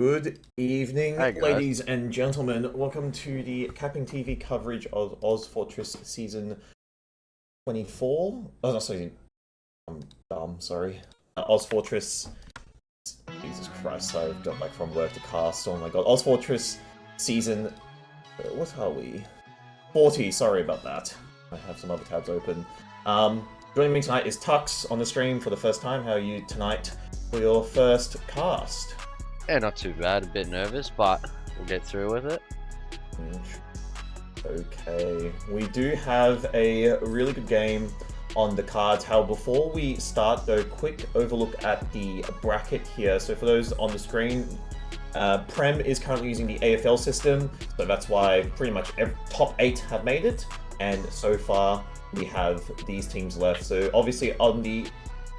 Good evening, Hey guys. ladies and gentlemen. Welcome to the CappingTV coverage of ozfortress Season 24. Oh, not season. I'm dumb, sorry. ozfortress. Jesus Christ, sorry, I've got back from work to cast. Oh my god. ozfortress Season. What are we? 40, sorry about that. I have some other tabs open. Joining me tonight is Tux on the stream for the first time. How are you tonight for your first cast? Yeah, not too bad. A bit nervous, but we'll get through with it. Okay, we do have a really good game on the cards. However, before we start, though, quick overlook at the bracket here. So for those on the screen, Prem is currently using the AFL system, so that's why pretty much every top 8 have made it, and so far we have these teams left. So obviously on the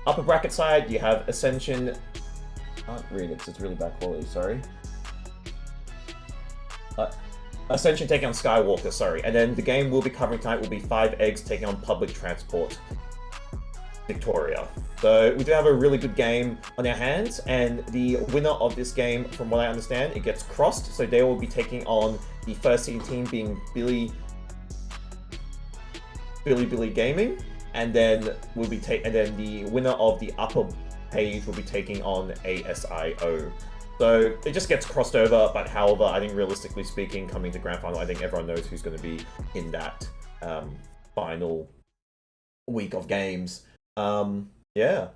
upper bracket side, you have Ascension. I can't read it because it's really bad quality, sorry. Ascension taking on Skywalker, sorry. And then the game we'll be covering tonight will be 5 Eggs taking on Public Transport Victoria. So we do have a really good game on our hands, and the winner of this game, from what I understand, it gets crossed. So they will be taking on the first seed team being Billy Gaming, and then the winner of the upper page will be taking on ASIO. So it just gets crossed over, but however, I think realistically speaking, coming to Grand Final, I think everyone knows who's going to be in that final week of games. Yeah.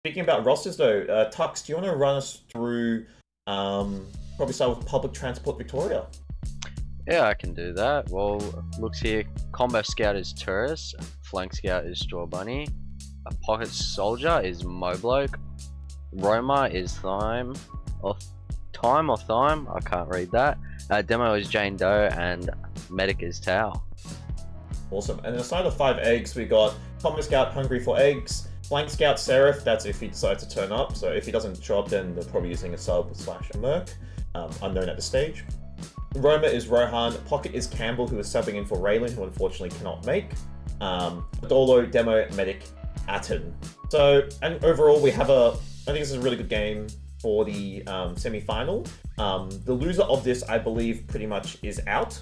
Speaking about rosters though, Tux, do you want to run us through, probably start with Public Transport Victoria? Yeah, I can do that. Well, looks here, Combo Scout is Tourist, Flank Scout is Straw Bunny, a Pocket Soldier is Mobloke, Roma is Thyme, or Thyme, I can't read that. Demo is Jane Doe, and Medic is Tao. Awesome. And aside of 5 eggs, we got Combo Scout hungry for eggs, Flank Scout Seraph, that's if he decides to turn up. So if he doesn't show up, then they're probably using a sub / a merc, unknown at the stage. Roma is Rohan, Pocket is Campbell, who is subbing in for Raylan, who unfortunately cannot make. Dolo, Demo, Medic, Atten. So, and overall, we have I think this is a really good game for the semi-final. The loser of this, I believe, pretty much is out,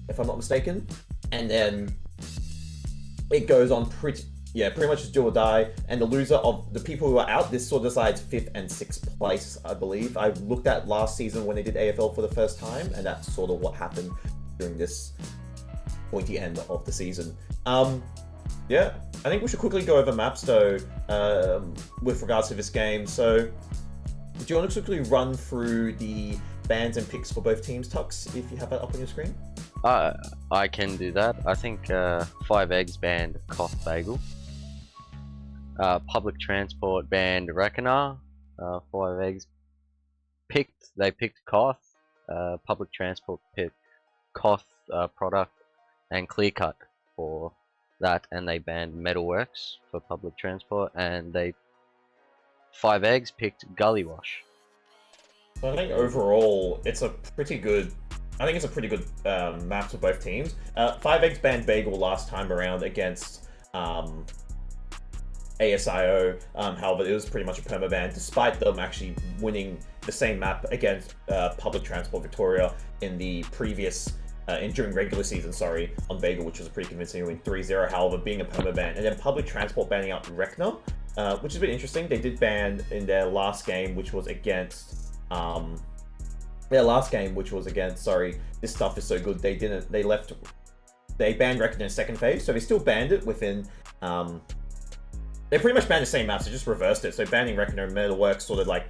if I'm not mistaken. And then it goes on pretty much just do or die. And the loser of the people who are out, this sort of decides 5th and 6th place, I believe. I looked at last season when they did AFL for the first time, and that's sort of what happened during this pointy end of the season. Yeah, I think we should quickly go over maps though, with regards to this game. So, do you want to quickly run through the bans and picks for both teams, Tux, if you have that up on your screen? I can do that. I think 5 Eggs banned Koth Bagel. Public Transport banned Reckoner. 5 Eggs picked Koth. Public Transport picked Koth product and Clearcut for that, and they banned Metalworks for Public Transport, and 5 Eggs picked Gully Wash. So I think overall it's a pretty good map for both teams. 5 Eggs banned Bagel last time around against ASIO. However, it was pretty much a permaban, despite them actually winning the same map against Public Transport Victoria in the previous during regular season, sorry, on Bagel, which was a pretty convincing win 3-0, however, being a permaban. And then Public Transport banning out Reckner, which is a bit interesting. They did ban in their last game, which was against sorry, this stuff is so good, they banned Reckner in second phase, so they still banned it within, they pretty much banned the same maps, so just reversed it. So banning Reckner and Metalworks sort of I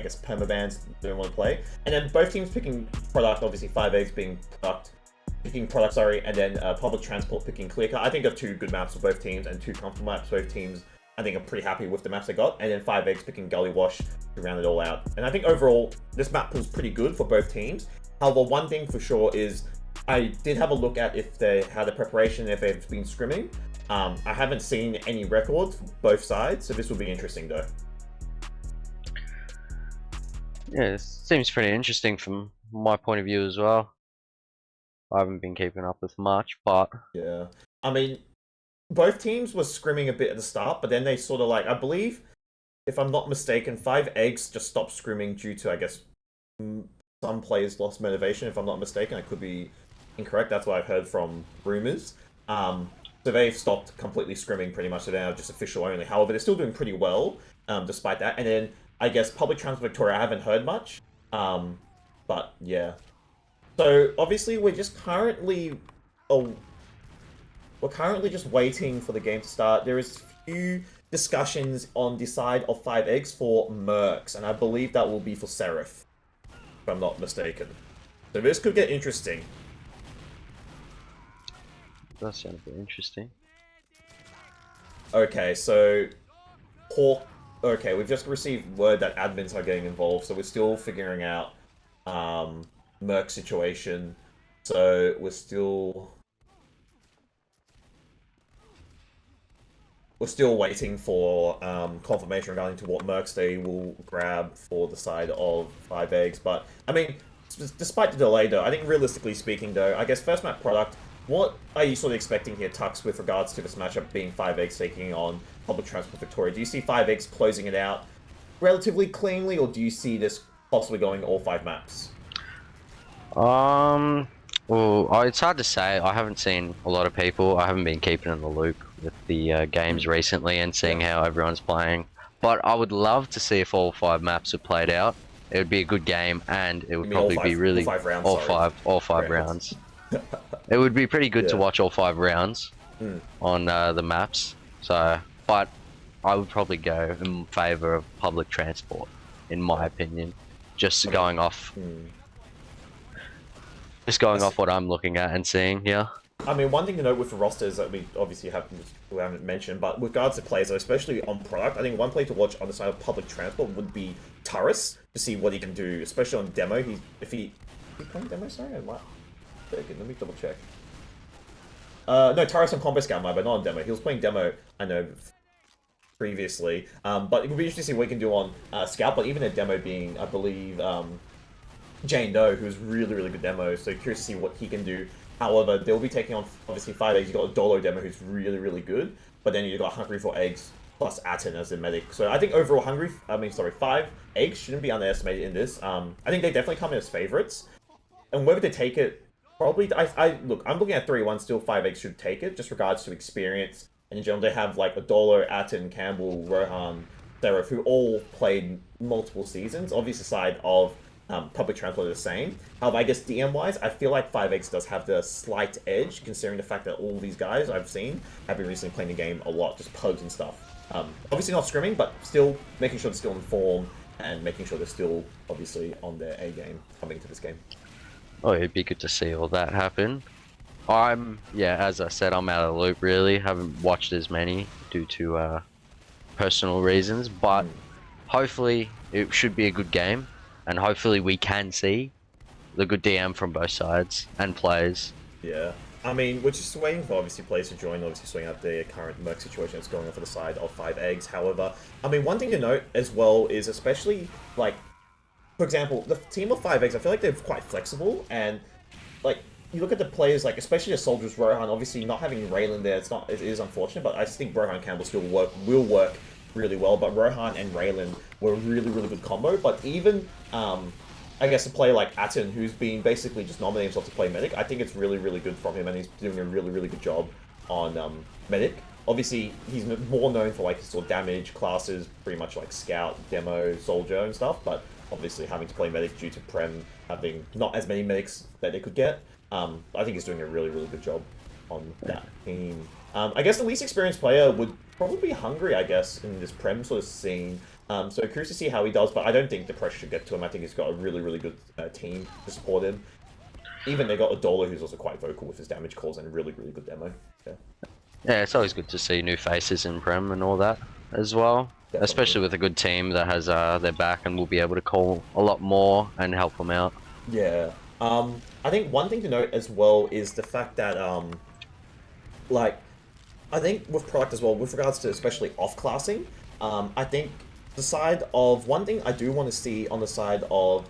guess permabans don't want to play. And then both teams picking product, obviously 5 Eggs picking product, sorry, and then Public Transport picking Clearcut. I think they're 2 good maps for both teams and 2 comfortable maps. Both teams, I think, are pretty happy with the maps they got. And then 5 Eggs picking Gully Wash to round it all out. And I think overall, this map pool's pretty good for both teams. However, one thing for sure is I did have a look at if they had a preparation, if they've been scrimming. I haven't seen any records for both sides, so this will be interesting though. Yeah, it seems pretty interesting from my point of view as well. I haven't been keeping up with much, but yeah, I mean, both teams were scrimming a bit at the start, but then they sort of I believe if I'm not mistaken, 5 eggs just stopped scrimming due to, I guess, some players lost motivation. If I'm not mistaken, I could be incorrect. That's what I've heard from rumors. So they've stopped completely scrimming pretty much. So they're now just official only. However, they're still doing pretty well despite that. And then I guess Public Transport Victoria, I haven't heard much. But yeah. So obviously we're just currently we're currently just waiting for the game to start. There is few discussions on the side of 5 eggs for Mercs, and I believe that will be for Seraph, if I'm not mistaken. So this could get interesting. That sounds very interesting. Okay, so okay, we've just received word that admins are getting involved, so we're still figuring out Merc situation. So we're still waiting for confirmation regarding to what Mercs they will grab for the side of 5 eggs. But I mean, despite the delay, though, I think realistically speaking, though, I guess first map product. What are you sort of expecting here, Tux, with regards to this matchup being 5 eggs taking on Public Transport Victoria? Do you see 5 eggs closing it out relatively cleanly, or do you see this possibly going all 5 maps? Well, it's hard to say. I haven't seen a lot of people. I haven't been keeping in the loop with the games recently and seeing how everyone's playing. But I would love to see if all 5 maps are played out. It would be a good game, and it would probably be really all 5 rounds. All five rounds. It would be pretty good to watch all 5 rounds on the maps. So, but I would probably go in favor of public transport, in my opinion. Just going off. Just going off what I'm looking at and seeing here. I mean, one thing to note with the rosters that we obviously haven't mentioned, but with regards to players, especially on product, I think one player to watch on the side of public transport would be Turris, to see what he can do, especially on demo. Is he playing demo? Sorry, what? Let me double check. No, Turris on Combo Scout, but not on demo. He was playing demo, I know, previously. But it would be interesting to see what he can do on Scout, but even a demo being, I believe, Jane Doe, who's really good demo, so curious to see what he can do. However, they'll be taking on, obviously, 5 eggs. You've got a Dolo demo who's really good, but then you've got Hungry for Eggs plus Atten as a medic. So I think overall 5 eggs shouldn't be underestimated in this. I think they definitely come in as favorites. And whether they take it, probably, look, I'm looking at 3-1, still 5 eggs should take it, just regards to experience. And in general, they have like a Dolo, Atten, Campbell, Rohan, Seraph, who all played multiple seasons. Obviously, side of public transport are the same. However, I guess DM-wise, I feel like 5 eggs does have the slight edge, considering the fact that all these guys I've seen have been recently playing the game a lot, just pugs and stuff. Obviously not scrimming, but still making sure they're still in form, and making sure they're still, obviously, on their A-game coming into this game. Oh, it'd be good to see all that happen. Yeah, as I said, I'm out of the loop, really. Haven't watched as many due to personal reasons, but hopefully it should be a good game. And hopefully we can see the good DM from both sides and players. Yeah. I mean, we're just waiting for, obviously, players to join, obviously, sorting out the current Merc situation that's going on for the side of 5 eggs. However, I mean, one thing to note as well is, especially, like, for example, the team of 5 eggs, I feel like they're quite flexible, and, like, you look at the players, like, especially the soldiers, Rohan, obviously not having Raylan there, it is unfortunate, but I just think Rohan Campbell still will work really well, but Rohan and Raylan were a really good combo. But even I guess a player like Atten, who's been basically just nominating himself to play medic, I think it's really good from him, and he's doing a really good job on medic. Obviously, he's more known for like his sort of damage classes, pretty much like scout, demo, soldier, and stuff. But obviously, having to play medic due to Prem having not as many medics that they could get, I think he's doing a really good job on that team. I guess the least experienced player would probably be Hungry, I guess, in this Prem sort of scene. So curious to see how he does, but I don't think the pressure should get to him. I think he's got a really good team to support him. Even they got Adola, who's also quite vocal with his damage calls and a really good demo. Yeah, it's always good to see new faces in Prem and all that as well. Definitely. Especially with a good team that has their back and will be able to call a lot more and help them out. Yeah. I think one thing to note as well is the fact that, like, I think with product as well, with regards to especially off-classing, I think the side of, one thing I do want to see on the side of,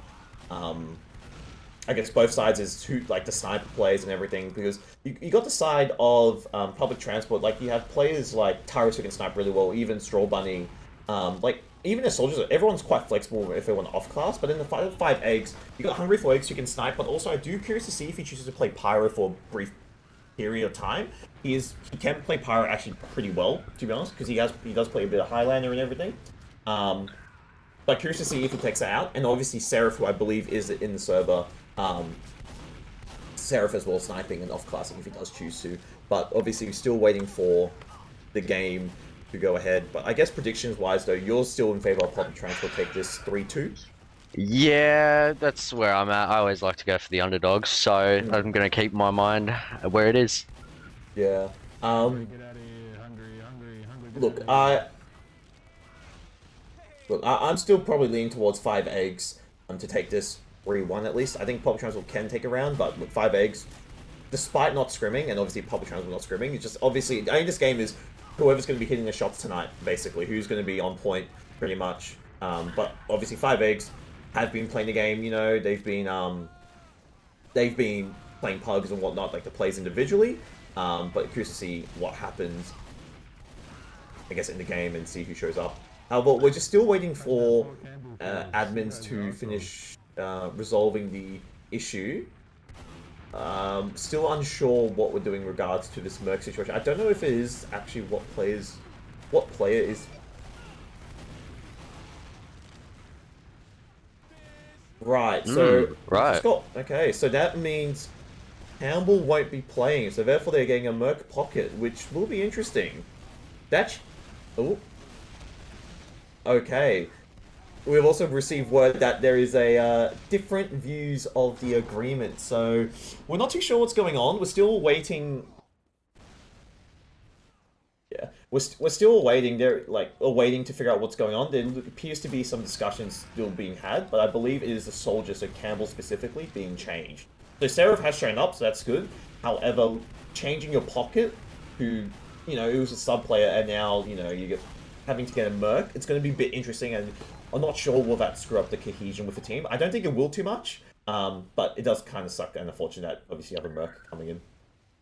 I guess both sides is who, like, the sniper plays and everything, because you got the side of public transport, like, you have players like Tyrus who can snipe really well, even Straw Bunny, like, even as soldiers, everyone's quite flexible if they want off class. But in the 5 eggs, you got hungry for eggs, you can snipe. But also, I do curious to see if he chooses to play pyro for a brief period of time. He can play pyro actually pretty well, to be honest, because he does play a bit of Highlander and everything. But curious to see if he takes that out. And obviously, Seraph, who I believe is in the server, Seraph as well sniping and off classing if he does choose to. But obviously, we're still waiting for the game to go ahead. But I guess predictions-wise, though, you're still in favor of public transport take this 3-2? Yeah, that's where I'm at. I always like to go for the underdogs, so I'm going to keep my mind where it is. Yeah. Look, I'm still probably leaning towards 5 eggs to take this 3-1 at least. I think public transport can take a round, but with 5 eggs, despite not scrimming, and obviously public transport not scrimming, it's just obviously, I think this game is whoever's going to be hitting the shots tonight, basically, who's going to be on point, pretty much. But obviously 5 eggs have been playing the game, you know, they've been playing pugs and whatnot, like the plays individually, but curious to see what happens, I guess, in the game and see who shows up. But we're just still waiting for admins to finish resolving the issue. Still unsure what we're doing in regards to this Merc situation. I don't know if it is actually what player is. Right, so right. Okay, so that means Campbell won't be playing, so therefore they're getting a Merc pocket, which will be interesting. Oh. Okay. We've also received word that there is a different views of the agreement, so we're not too sure what's going on. We're still waiting. Yeah, we're still waiting. They're waiting to figure out what's going on. There appears to be some discussions still being had, but I believe it is the soldier, so Campbell specifically, being changed. So Seraph has shown up, so that's good. However, changing your pocket, who, you know, it was a sub player, and now, you know, having to get a Merc, it's going to be a bit interesting, and I'm not sure will that screw up the cohesion with the team. I don't think it will too much, but it does kind of suck and unfortunate that obviously you have a Merc coming in.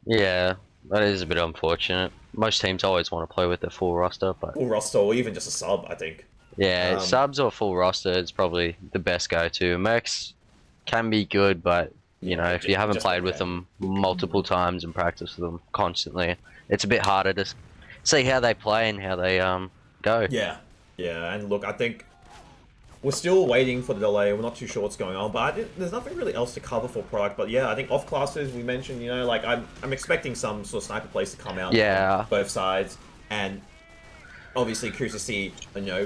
Yeah, that is a bit unfortunate. Most teams always want to play with their full roster, but... Full roster, or even just a sub, I think. Yeah, subs or full roster is probably the best go-to. Mercs can be good, but, you know, if you haven't played with them multiple times and practiced with them constantly, it's a bit harder to see how they play and how they go. Yeah, and look, I think we're still waiting for the delay. We're not too sure what's going on, but there's nothing really else to cover for product. But yeah, I think off classes we mentioned, you know, like I'm expecting some sort of sniper plays to come out. Yeah. On both sides, and obviously curious to see, you know,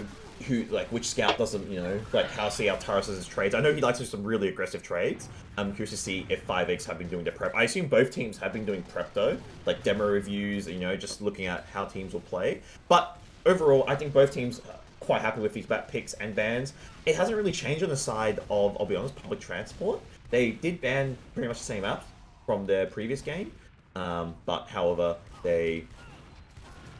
which scout doesn't, you know, like how see how Taurus's trades. I know he likes to do some really aggressive trades. I'm curious to see if 5X have been doing the prep. I assume both teams have been doing prep though, like demo reviews, you know, just looking at how teams will play. But overall, I think both teams are quite happy with these back picks and bans. It hasn't really changed on the side of, I'll be honest, public transport. They did ban pretty much the same apps from their previous game, but however, they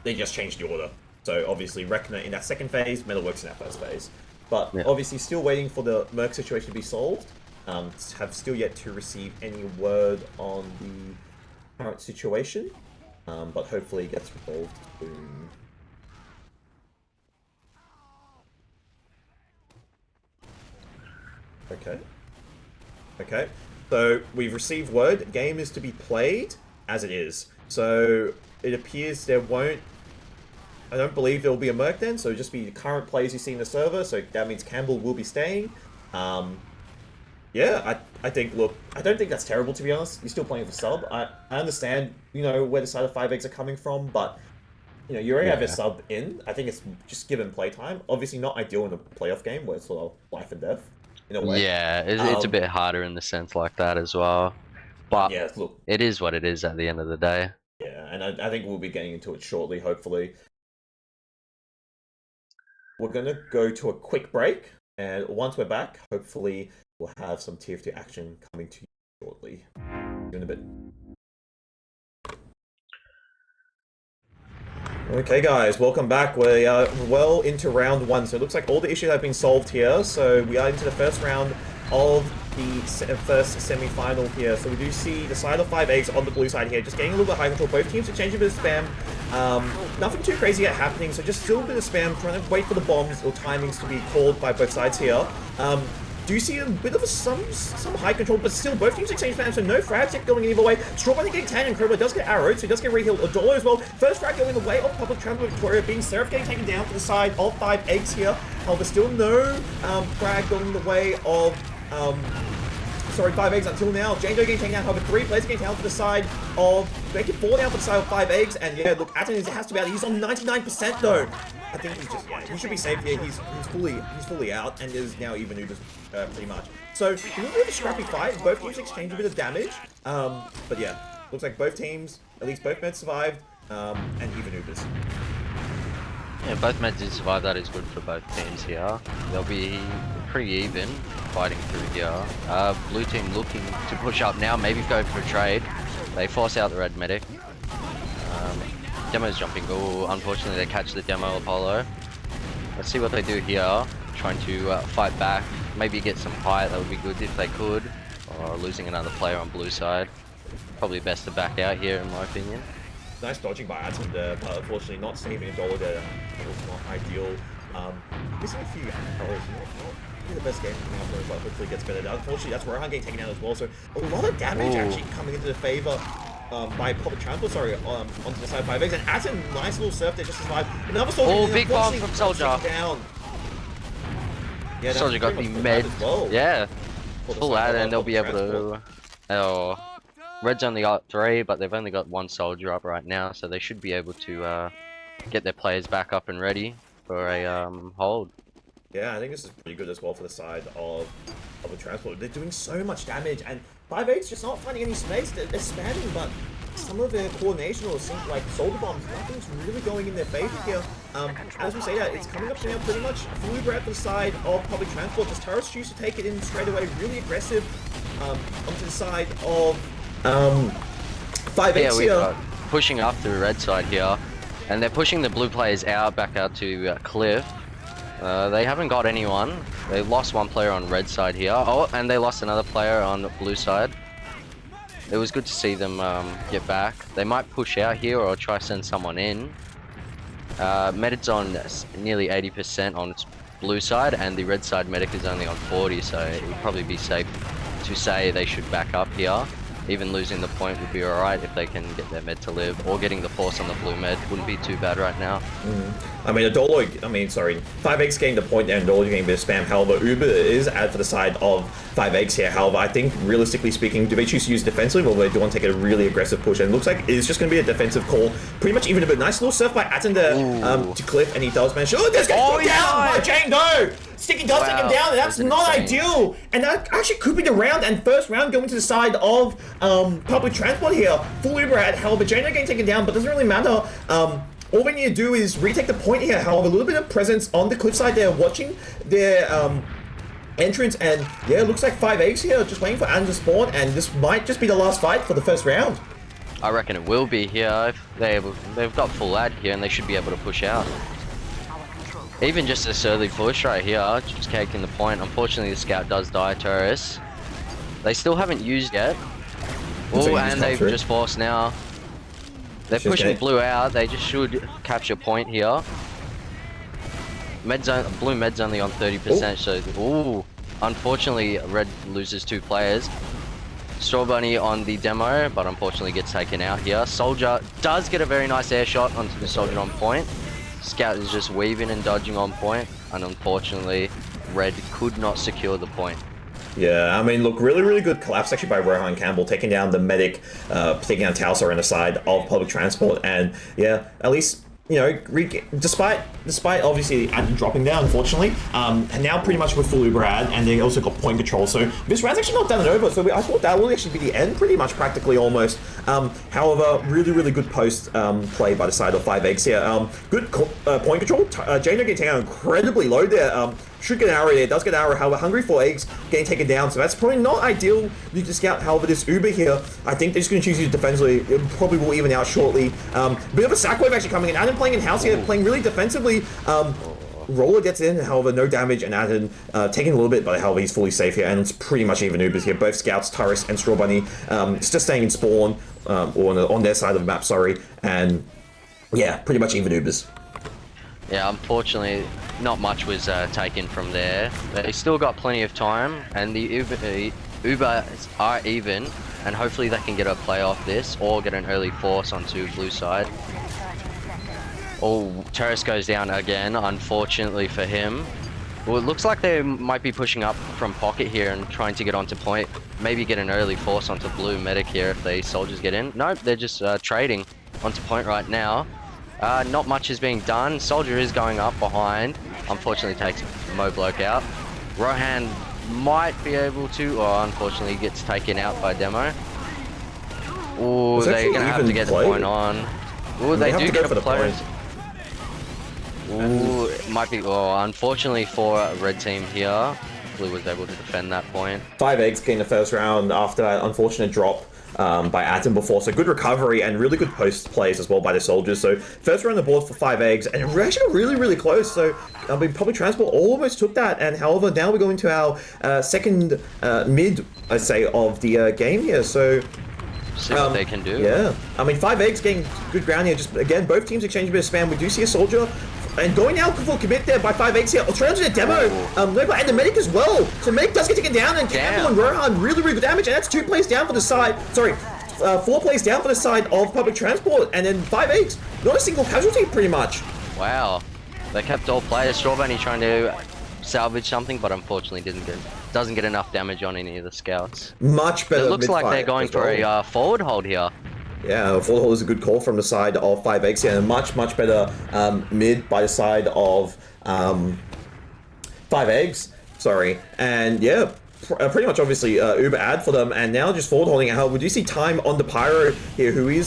just changed the order. So obviously, Reckoner in that second phase, Metalworks in that first phase. But obviously, still waiting for the Merc situation to be solved. Have still yet to receive any word on the current situation, but hopefully it gets resolved soon. Okay. So we've received word. Game is to be played as it is. So it appears there won't. I don't believe there will be a Merc then, so it'll just be the current players you see in the server, so that means Campbell will be staying. Yeah, I think, look, I don't think that's terrible, to be honest. You're still playing for sub. I understand, you know, where the side of 5X are coming from, but, you know, you already have a sub in. I think it's just given playtime. Obviously not ideal in a playoff game where it's sort of life and death, in a way. Yeah, it's a bit harder in the sense like that as well. But yeah, look, it is what it is at the end of the day. Yeah, and I think we'll be getting into it shortly, hopefully. We're going to go to a quick break, and once we're back, hopefully we'll have some TF2 action coming to you shortly. See you in a bit. Okay guys, welcome back. We are well into round one, so it looks like all the issues have been solved here, so we are into the first round of the first semi-final here. So we do see the side of 5 eggs on the blue side here, just getting a little bit high control. Both teams exchanging a bit of spam. Nothing too crazy yet happening, so just still a bit of spam, trying to wait for the bombs or timings to be called by both sides here. Do you see a bit of some high control, but still both teams exchange spam, so no frag check going either way. Strawberry getting 10 and Crowbar does get arrowed, so he does get rehealed. Adolo as well. First frag going the way of Public Transport Victoria, being Seraph getting taken down to the side of 5 eggs here. However, still no frag going the way of 5 eggs until now. Jane Doe getting taken down, however, 3 players getting down to the side of, they get 4 down for the side of 5 eggs, and yeah, look, Atten has to be out. He's on 99% though. I think he's just, he should be safe here. He's fully out, and is now even Ubers pretty much. So, a little bit of a scrappy fight. Both teams exchange a bit of damage, but yeah, looks like both teams, at least both meds survived, and even Ubers. Yeah, both meds did survive. That is good for both teams here. They'll be pretty even fighting through here. Blue team looking to push up now, maybe go for a trade. They force out the red medic. Demo's jumping. Oh, unfortunately they catch the demo Apollo. Let's see what they do here. Trying to fight back. Maybe get some height. That would be good if they could. Or losing another player on blue side. Probably best to back out here in my opinion. Nice dodging by Atten there, but unfortunately not saving a dollar there. It was not ideal. Missing a few arrows, not the best game coming up, but hopefully gets better. Unfortunately, that's Rohan getting taken out as well, so a lot of damage actually coming into the favor by Public Transport, onto the side of 5 eggs, and Atten, nice little surf there just to survive. Another soldier. Big bomb from Soldier. Down. Yeah, Soldier got the med. Well. Yeah. Full out, and they'll be able to. Red's only got 3, but they've only got 1 soldier up right now, so they should be able to get their players back up and ready for a hold. Yeah, I think this is pretty good as well for the side of the transport. They're doing so much damage, and 5-8's just not finding any space. They're spamming, but some of their coordination or sync, like soldier bombs, nothing's really going in their favor here. As we say that, it's coming up to now pretty much fully bred for the side of public transport. Just Taurus choose to take it in straight away, really aggressive onto the side of 5-8 yeah, here. Pushing up the red side here, and they're pushing the blue players back out to Cliff. They haven't got anyone. They lost 1 player on red side here. Oh, and they lost another player on the blue side. It was good to see them get back. They might push out here or try send someone in. Medic's on nearly 80% on its blue side, and the red side medic is only on 40, so it would probably be safe to say they should back up here. Even losing the point would be alright if they can get their med to live, or getting the force on the blue med wouldn't be too bad right now. I mean, 5x getting the point there and Adolo getting a bit of spam. However, Uber is out for the side of 5x here. However, I think realistically speaking, do they choose to use defensively, or they do want to take a really aggressive push? And it looks like it's just going to be a defensive call. Pretty much even a bit nice little surf by Atten there to Cliff, and he does manage. Oh, this guy's put down by Jane Doe! Sticky does take him down, and that's not ideal. And that actually could be the round, and first round going to the side of public transport here. Full Uber at however, Jane Doe getting taken down, but doesn't really matter. All they need to do is retake the point here. However, a little bit of presence on the cliffside there, watching their entrance, and yeah, it looks like 5-8 here, just waiting for Atten to spawn, and this might just be the last fight for the first round. I reckon it will be here. If they've got full ad here, and they should be able to push out. Even just this early push right here, just caking the point. Unfortunately, the scout does die, Taurus. They still haven't used yet. Oh, and they've just forced now. They're pushing blue out. They just should capture point here. Blue med's only on 30%, so unfortunately, red loses 2 players. Straw Bunny on the demo, but unfortunately gets taken out here. Soldier does get a very nice air shot onto the soldier on point. Scout is just weaving and dodging on point, and unfortunately, red could not secure the point. Yeah, I mean, look, really good collapse actually by Rohan Campbell, taking down the medic, taking down Tausar on the side of public transport, and yeah, at least, you know, despite obviously Atten dropping down, unfortunately, and now pretty much with full Uber ad, and they also got point control, so this round's actually not done and over, so I thought that will actually be the end, pretty much, practically, almost. However, really good post play by the side of 5x here. Good point control. Jane Doe getting taken out incredibly low there. Should get an arrow there, does get an arrow, however, Hungry for Eggs getting taken down, so that's probably not ideal you to scout. However, this Uber here, I think they're just going to choose to use defensively. It probably will even out shortly. Bit of a sack wave actually coming in. Adam playing in house here, playing really defensively. Roller gets in, however, no damage, and Adam taking a little bit, but however, he's fully safe here, and it's pretty much even Ubers here. Both Scouts, Turris, and Straw Bunny just staying in spawn, or on their side of the map, sorry, and yeah, pretty much even Ubers. Yeah, unfortunately, not much was taken from there. They still got plenty of time, and the Uber are even, and hopefully they can get a play off this, or get an early force onto blue side. Oh, Terrace goes down again, unfortunately for him. Well, it looks like they might be pushing up from pocket here and trying to get onto point. Maybe get an early force onto blue medic here if the soldiers get in. Nope, they're just trading onto point right now. Not much is being done. Soldier is going up behind. Unfortunately takes Mobloke out. Rohan might be able to, or unfortunately gets taken out by Demo. Ooh, they're going to have to get the point on. Ooh, they do get a play. Ooh, it might be, unfortunately for red team here, Blue was able to defend that point. 5 eggs getting the first round after that unfortunate drop by Atom before, so good recovery and really good post plays as well by the soldiers. So first round on the board for 5 eggs, and we're actually really close. So public transport almost took that, and however now we go into our second mid, I'd say, of the game here. So see what they can do. Yeah, I mean 5 eggs getting good ground here. Just again, both teams exchange a bit of spam. We do see a soldier. And going now for commit there by 5 eggs here. Trying to the demo. And the medic as well. So medic does get taken down, and Campbell and Rohan really good damage. And that's 2 plays down for the side. Sorry, 4 plays down for the side of public transport. And then 5 eggs. Not a single casualty, pretty much. Wow. They kept all players. Straw Bunny trying to salvage something, but unfortunately doesn't get enough damage on any of the scouts. Much better. It looks like they're going for a forward hold here. Yeah, forward hold is a good call from the side of 5 eggs here, and a much better mid by the side of 5 eggs. Sorry, and yeah, pretty much obviously Uber ad for them, and now just forward holding out. We do see time on the Pyro here, who he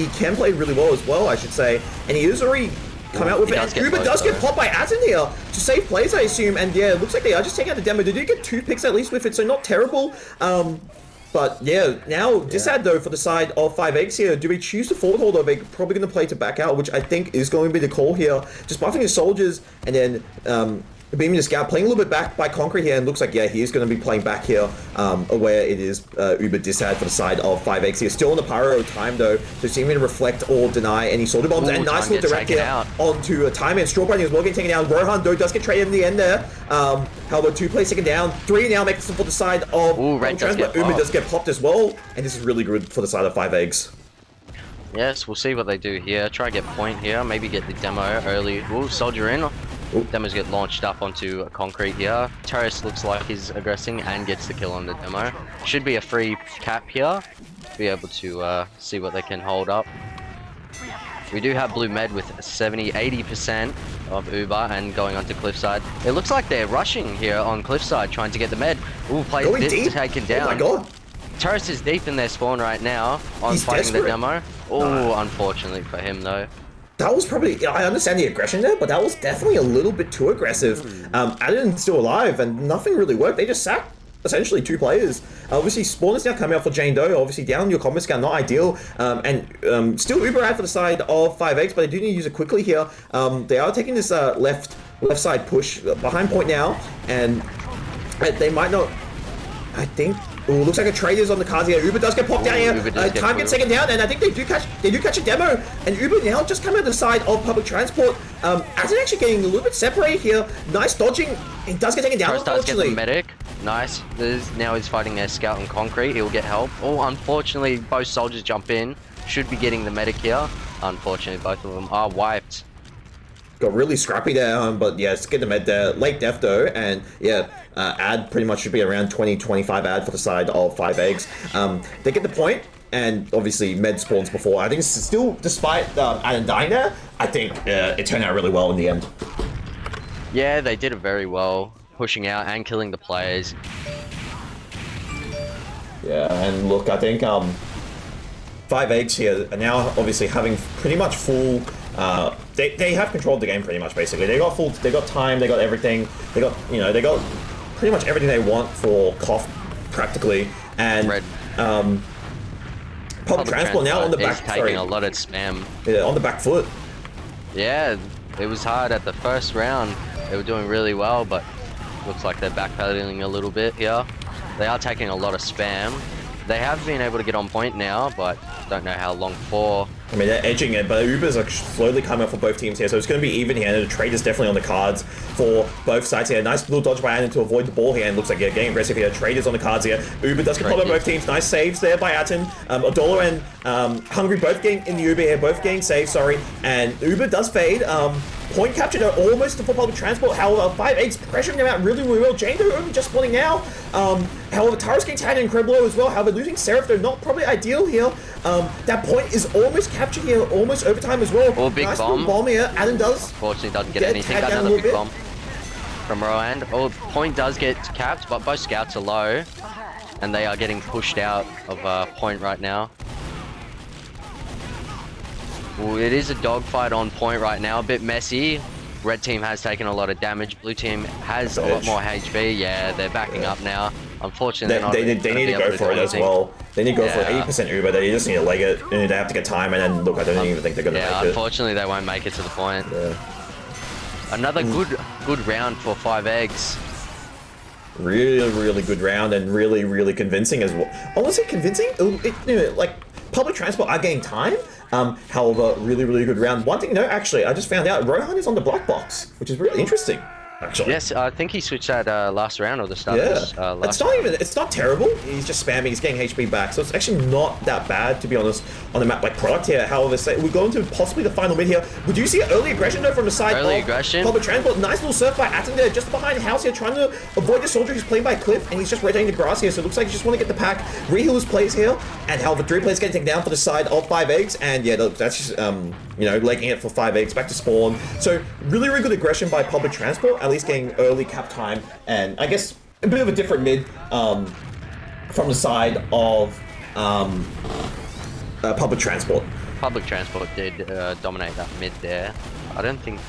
can play really well as well, I should say, and he is already come out with it. Uber does get popped by Atten here to save plays, I assume, and yeah, it looks like they are just taking out the demo. They do get 2 picks at least with it, so not terrible. But yeah, now disad though for the side of 5 eggs here. Do we choose to forward hold, or are they probably going to play to back out, which I think is going to be the call here. Just buffing his soldiers and then beaming the scout, playing a little bit back by Concrete here, and looks like, yeah, he is going to be playing back here, where it is Uber disad for the side of 5 eggs here. Still on the Pyro time though, so seeming to reflect or deny any soldier bombs. And nice little direct here onto a time, and Straw Bunny as well getting taken down. Rohan though does get traded in the end there. However, 2 plays taken down, 3 now makes it for the side of Uber does get popped as well, and this is really good for the side of 5 eggs. Yes, we'll see what they do here. Try to get point here, maybe get the demo early. Ooh, soldier in. Demos get launched up onto concrete here. Terrace looks like he's aggressing and gets the kill on the demo. Should be a free cap here. Be able to see what they can hold up. We do have blue med with 70-80% of Uber and going onto cliffside. It looks like they're rushing here on cliffside trying to get the med. Ooh, plays this taken down. Oh my god. Terrace is deep in their spawn right now on fighting the demo. Oh, unfortunately for him though. That was probably, I understand the aggression there, but that was definitely a little bit too aggressive. Adden's still alive, and nothing really worked. They just sacked essentially 2 players. Obviously, Spawn is now coming out for Jane Doe. Obviously, down your combat scout, not ideal. And still Uber out for the side of 5 eggs, but they do need to use it quickly here. They are taking this left side push behind point now, and they might not, I think. Ooh, looks like a trader's on the cards here. Uber does get popped down here. Time gets taken down, and I think they do catch a demo. And Uber now just coming out the side of public transport. Atten actually getting a little bit separated here. Nice dodging. He does get taken down, unfortunately. Does get the medic. Nice. Now he's fighting their scout on concrete. He'll get help. Oh, unfortunately, both soldiers jump in. Should be getting the medic here. Unfortunately, both of them are wiped. Got really scrappy there, but yeah, let's get the med there. Late death though, and yeah, ad pretty much should be around 20-25 ad for the side of 5 eggs. They get the point, and obviously med spawns before. I think still, despite Adam dying there, I think it turned out really well in the end. Yeah, they did it very well, pushing out and killing the players. Yeah, and look, I think 5 eggs here are now obviously having pretty much full. They have controlled the game pretty much. Basically, they got time, they got everything, they got pretty much everything they want for Cough practically, and public transport now on the back. Taking a lot of spam. Yeah, on the back foot. Yeah, it was hard at the first round. They were doing really well, but looks like they're backpedaling a little bit here. They are taking a lot of spam. They have been able to get on point now, but don't know how long for. I mean, they're edging it, but Ubers are slowly coming up for both teams here, so it's going to be even here, and the trade is definitely on the cards for both sides here. Nice little dodge by Atten to avoid the ball here, and looks like, yeah, getting aggressive here. Trade is on the cards here. Uber does get caught by both teams. Nice saves there by Atten. Odolo and Hungry both getting in the Uber here, both getting saved, sorry. And Uber does fade. Point capture, they're almost for public transport. However, 5 eggs pressuring them out really, really well. Jane Doe only just spawning now. However, Tara's getting tagged incredible as well. However, losing Seraph, they're not probably ideal here. That point is almost captured here, almost overtime as well. Oh, big nice bomb. Bomb here. Adam does. Unfortunately, doesn't get anything. Got another big bomb from Rohan. Oh, point does get capped, but both scouts are low, and they are getting pushed out of point right now. Ooh, it is a dogfight on point right now, a bit messy. Red team has taken a lot of damage. Blue team has a lot more HP. Yeah, they're backing up now. Unfortunately, they need to go for it as well. They need to go for 80% Uber. They just need to leg it, and they have to get time. And then look, I don't even think they're gonna make it. Unfortunately, they won't make it to the point. Yeah. Another good round for 5 eggs. Really good round, and really convincing as well. I want to say convincing. Like public transport are getting time. However, really good round. One thing, no, actually, I just found out Rohan is on the black box, which is really interesting. Actually. Yes, I think he switched that last round or the start. Yeah, of this, it's not terrible. He's just spamming. He's getting HP back, so it's actually not that bad, to be honest, on the map like product here. However, we go into possibly the final mid here. Would you see early aggression though from the side? Early aggression. Public transport. Nice little surf by Atten there, just behind house here, trying to avoid the soldier who's playing by Cliff, and he's just rotating the grass here. So it looks like he just want to get the pack. Reheal his plays here, and however 3 players getting taken down for the side of 5 eggs, and yeah, that's just legging it for 5 eggs back to spawn. So really good aggression by public transport, at least getting early cap time, and I guess a bit of a different mid from the side of public transport. Public transport did dominate that mid there. I don't think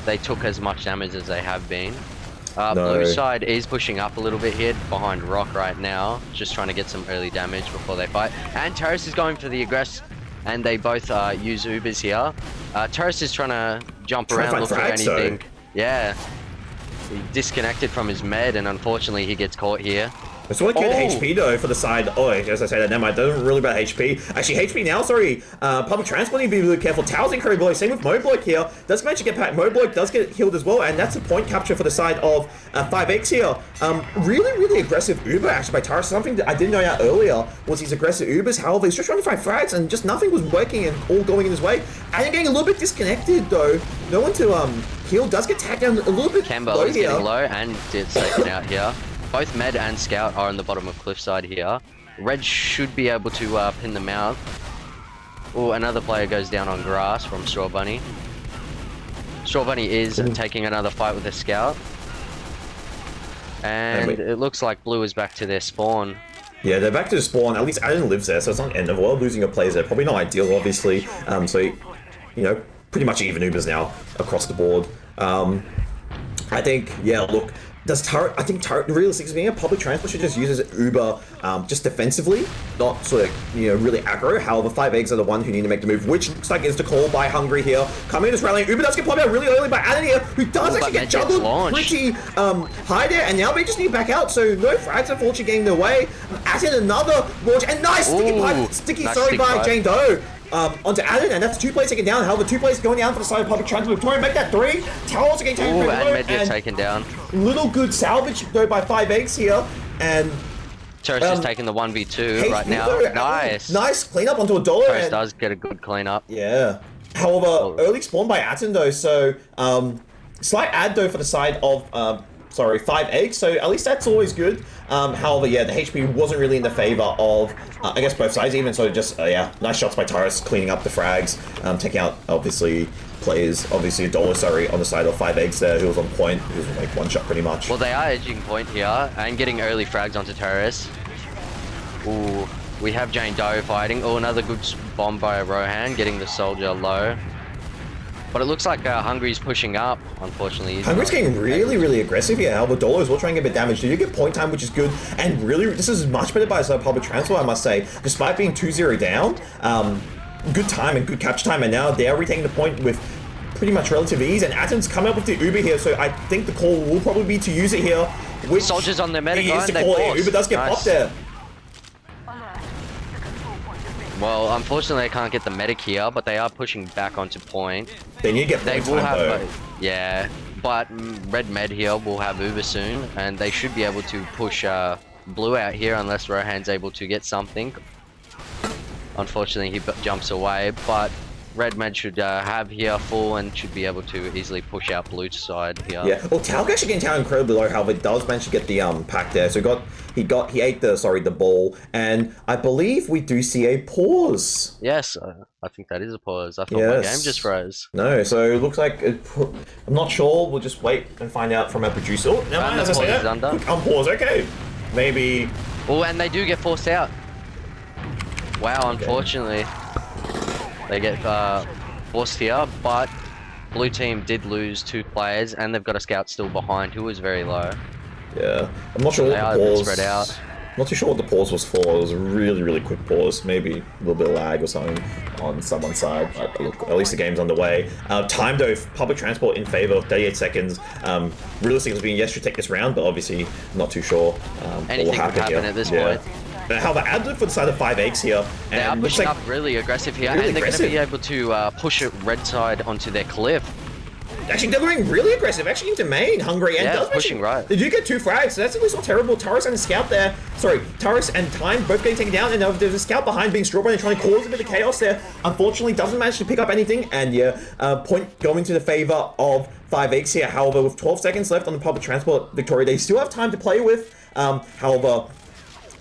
they took as much damage as they have been. No. Blue side is pushing up a little bit here behind Rock right now, just trying to get some early damage before they fight. And Terrace is going for the aggress, and they both use Ubers here. Terrace is trying to jump around, look for anything. Yeah. He disconnected from his med, and unfortunately he gets caught here. It's really good HP though for the side. Oh, as I say that, never mind. Doesn't really about HP. Actually, HP now, sorry. Public transport need to be really careful. Towers incredibly. Same with Mobloik here. Does manage to get back. Mobloik does get healed as well, and that's a point capture for the side of 5X here. Really aggressive Uber actually by Taurus. Something that I didn't know out earlier was his aggressive Ubers. However, he's just trying to find frags, and just nothing was working and all going in his way. And getting a little bit disconnected though. No one to heal. Does get tagged down a little bit. Campbell is getting low and gets taken out here. Both Med and Scout are on the bottom of Cliffside here. Red should be able to pin them out. Oh, another player goes down on grass from Straw Bunny. Straw Bunny is taking another fight with a Scout. And it looks like Blue is back to their spawn. Yeah, they're back to the spawn. At least Aden lives there, so it's not the end of the world. Losing a player there, probably not ideal, obviously. So, pretty much even Ubers now across the board. I think, yeah, look. I think Turret, realistically speaking, public transport should just use Uber just defensively, not sort of, really aggro. However, 5 eggs are the one who need to make the move, which looks like is the call by Hungry here. Coming in this rally, Uber does get popped out really early by Aden here, who does actually get juggled pretty high there, and now they just need to back out, so no frags unfortunately getting their way. Aden another launch, and nice sticky by Jane Doe. Onto Aden, and that's 2 players taken down. However, 2 players going down for the side of public transport. Victoria make that 3. Tower also getting taken down. And Med gets taken down. Little good salvage though by 5 eggs here, and Terrace is taking the 1v2 right now. Nice cleanup onto a dollar. Terrace does get a good cleanup. Yeah. However, early spawn by Atten though, so slight ad though for the side of 5 eggs, so at least that's always good. However, yeah, the HP wasn't really in the favor of, I guess, both sides even, so just, nice shots by Taurus, cleaning up the frags, taking out, obviously, players, obviously, $1, on the side of 5 eggs there, who was on point, who was like 1 shot pretty much. Well, they are edging point here, and getting early frags onto Taurus. Ooh, we have Jane Doe fighting. Oh, another good bomb by Rohan, getting the soldier low. But it looks like Hungry's pushing up, unfortunately. Hungry's getting really aggressive here. However, Dolos will try and get a bit of damage. You get point time, which is good. And really, this is much better by public transport, I must say. Despite being 2-0 down, good time and good capture time. And now they're retaking the point with pretty much relative ease, and Atom's come up with the Uber here, so I think the call will probably be to use it here. Which Soldiers on their medic, is to call it. Uber does get popped there. Well, unfortunately, they can't get the medic here, but they are pushing back onto point. They need to get They point will time, have, though. yeah, but red med here will have Uber soon, and they should be able to push blue out here unless Rohan's able to get something. Unfortunately, he jumps away, but red med should have here full and should be able to easily push out blue side here. Yeah, well, Talc actually getting Tau incredibly low, however, does manage to get the pack there. So he ate the ball, and I believe we do see a pause. Yes, I think that is a pause. I thought my game just froze. No, so it looks like I'm not sure. We'll just wait and find out from our producer. Oh, never mind, as I say that. Unpause. Okay, maybe. Oh, and they do get forced out. Wow, unfortunately. They get forced here, but blue team did lose 2 players, and they've got a scout still behind who is very low. Yeah, I'm not sure what the pause. Spread out. Not too sure what the pause was for. It was a really quick pause, maybe a little bit of lag or something on someone's side. But look, at least the game's underway. Time though, public transport in favor, 38 seconds. Realistically, being yes, should take this round, but obviously not too sure. Anything could happen at this point. However, Adler for the side of 5 eggs here. They are pushing up really aggressive here, and they're going to be able to push it red side onto their cliff. Actually, they're going really aggressive, actually into main, Hungry, and does pushing right. They do get 2 frags, so that's at least not terrible. Taurus and a Scout there. Sorry, Taurus and Time both getting taken down, and there's a Scout behind being Strawberry and trying to cause a bit of chaos there. Unfortunately, doesn't manage to pick up anything, and point going to the favor of 5X here. However, with 12 seconds left on the public transport Victoria, they still have time to play with. However,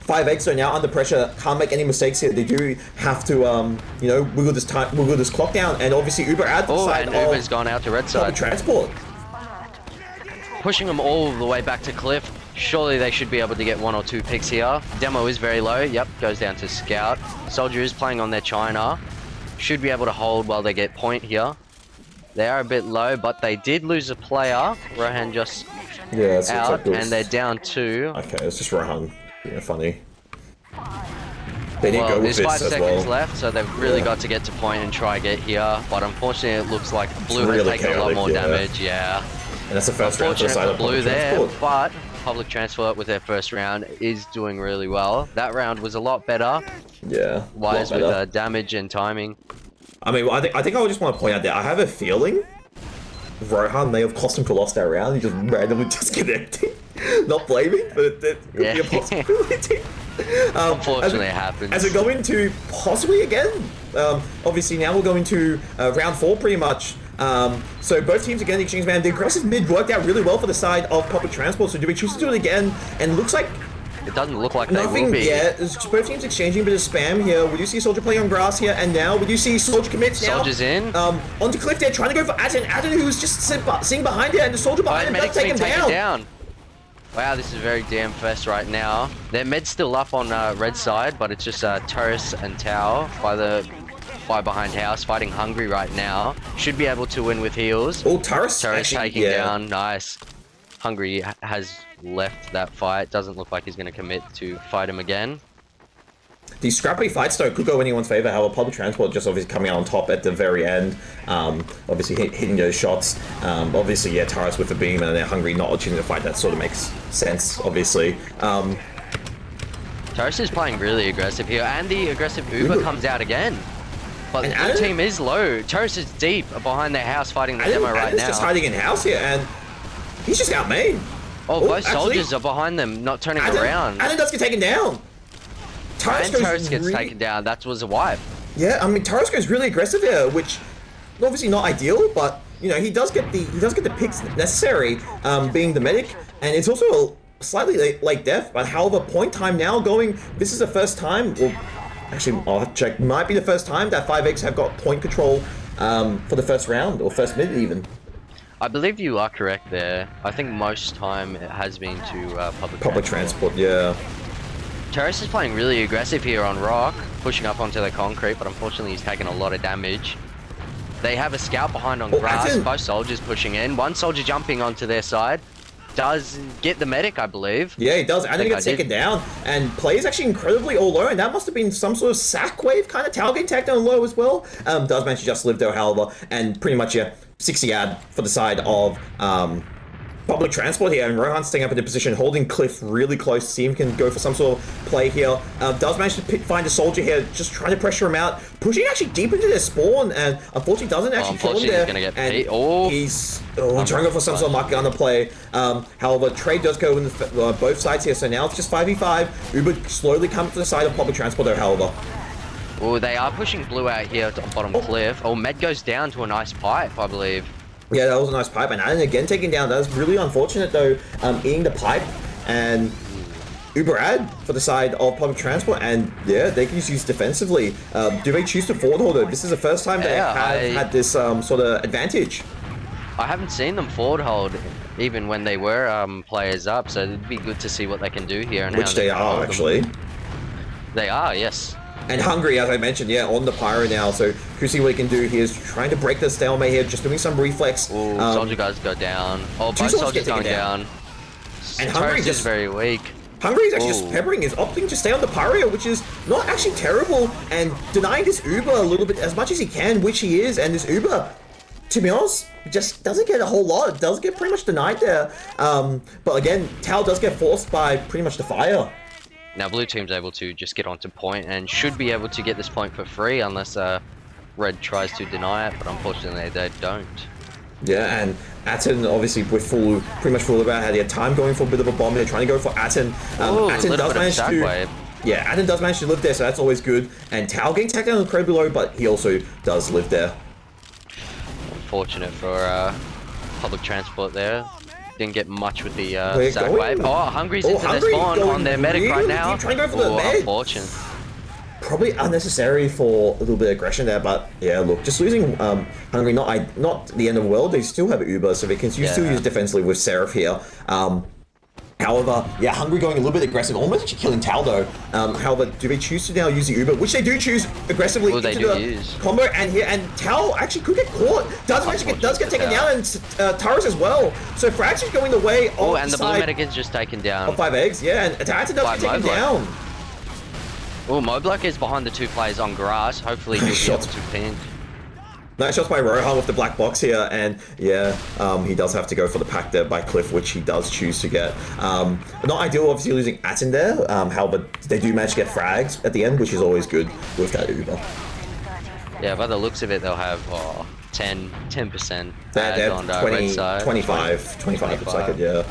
5X are now under pressure, can't make any mistakes here. They do have to, wiggle this clock down, and obviously Uber out the side and Uber's gone out to red side. Transport. Pushing them all the way back to cliff. Surely they should be able to get 1 or 2 picks here. Demo is very low. Yep, goes down to Scout. Soldier is playing on their China. Should be able to hold while they get point here. They are a bit low, but they did lose a player. Rohan just out, and they're down 2. Okay, it's just Rohan. Yeah, funny. They did go with there's 5 this seconds left, so they've really got to get to point and try get here. But unfortunately, it looks like blue has taken a lot more damage. Yeah. And that's the first round for the side of blue there, but public transport with their first round is doing really well. That round was a lot better. Yeah. Wise with damage and timing. I mean, I think I would just want to point out that I have a feeling Rohan may have cost him to lost that round. He just randomly disconnected. Not blaming, but that could be a possibility. Unfortunately, it happens. As we go into possibly again, obviously now we'll go into round 4 pretty much. So both teams again, the exchange man. The aggressive mid worked out really well for the side of public transport. So do we choose to do it again? And it looks like it doesn't look like they will be. Yeah, both teams exchanging a bit of spam here. We do see Soldier playing on grass here, and now we do see Soldier commits now. Soldier's in. Onto Cliff there, trying to go for Atten. Atten, who's just sitting behind it, and the Soldier behind him does take him down. Wow, this is very damn fast right now. Their med's still up on red side, but it's just Taurus and Tau by behind house fighting Hungry right now. Should be able to win with heals. Oh, Taurus taking down. Nice. Hungry has left that fight. Doesn't look like he's going to commit to fight him again. The scrappy fights though could go anyone's favor. However, public transport just obviously coming out on top at the very end. Obviously hitting those shots. Obviously, yeah, Taurus with the beam and they're Hungry not choosing to fight. That sort of makes sense, obviously. Taurus is playing really aggressive here, and the aggressive Uber comes out again. But the blue team is low. Taurus is deep behind their house fighting the demo right now. Just hiding in house here, and he's just out main. Oh, both soldiers are behind them, not turning around. Adam does get taken down. Taurus gets taken down. That was a wipe. Yeah, I mean Taurus goes really aggressive here, which obviously not ideal, but you know he does get the picks necessary, being the medic, and it's also a slightly late death. But however, point time now going. This is the first time. Well, actually, I'll have to check. Might be the first time that 5X have got point control for the first round or first minute even. I believe you are correct there. I think most time it has been to public transport. Yeah. Taurus is playing really aggressive here on rock, pushing up onto the concrete, but unfortunately he's taking a lot of damage. They have a scout behind on grass, both soldiers pushing in. One soldier jumping onto their side. does get the medic, I believe. Yeah, he does. And then he gets taken down. And plays actually incredibly all low. And that must have been some sort of sack wave kind of Tao getting tagged down low as well. Does manage to just live though, however. And pretty much, yeah, 60 ad for the side of public transport here, and Rohan staying up in the position, holding Cliff really close. See him can go for some sort of play here. Does manage to find a soldier here, just trying to pressure him out, pushing actually deep into their spawn, and unfortunately doesn't actually kill him there. He's gonna get paid. He's trying to go for some sort of mark gun to play. However, trade does go in both sides here, so now it's just 5v5. Uber slowly comes to the side of public transport though, however. Oh, they are pushing blue out here to bottom cliff. Oh, Med goes down to a nice pipe, I believe. Yeah, that was a nice pipe, and Alan again taken down. That was really unfortunate though, eating the pipe, and Uber ad for the side of public transport, and yeah, they can use defensively. Do they choose to forward hold though? This is the first time they have had this sort of advantage. I haven't seen them forward hold even when they were players up, so it'd be good to see what they can do here. And which they are actually. They are, yes. And Hungry, as I mentioned, yeah, on the Pyro now, so who see what he can do here is trying to break the stalemate here, just doing some reflex. Ooh, soldier guys go down. Oh, both soldiers going down. And Hungry is very weak. Hungry is actually just peppering, is opting to stay on the Pyro, which is not actually terrible, and denying this Uber a little bit as much as he can, which he is, and this Uber, to be honest, just doesn't get a whole lot. It does get pretty much denied there. But again, Tao does get forced by pretty much the fire. Now blue team's able to just get onto point and should be able to get this point for free unless red tries to deny it, but unfortunately they don't. Yeah, and Atten obviously with pretty much full about had time going for a bit of a bomb. They're trying to go for Atten. Atten does manage to Atten does manage to live there, so that's always good. And Tao getting tagged down incredibly low, but he also does live there. Unfortunate for public transport there. Didn't get much with the sack wave. Oh, Hungry's into their spawn on their medic right now. Trying to go for the med. Unfortunate. Probably unnecessary for a little bit of aggression there, but yeah, look, just losing Hungry, not the end of the world. They still have Uber, so they can still use defensively with Seraph here. However, yeah, Hungry going a little bit aggressive, almost actually killing Tal though. However, do they choose to now use the Uber, which they do choose aggressively into the combo, and here, and Tal actually could get caught. Does get taken down, and Taurus as well. So Frax is going the way of and the blue medic is just taken down. Of 5 eggs, yeah, and Attacker does get taken down. Oh, Moblock is behind the two players on grass. Hopefully he'll be able to pin. Nice shots by Rohan with the black box here, and yeah, he does have to go for the pack there by Cliff, which he does choose to get. Not ideal, obviously, losing Atten there, however, they do manage to get frags at the end, which is always good with that Uber. Yeah, by the looks of it, they'll have 10% they're on 20, red side. 25 looks like it, yeah.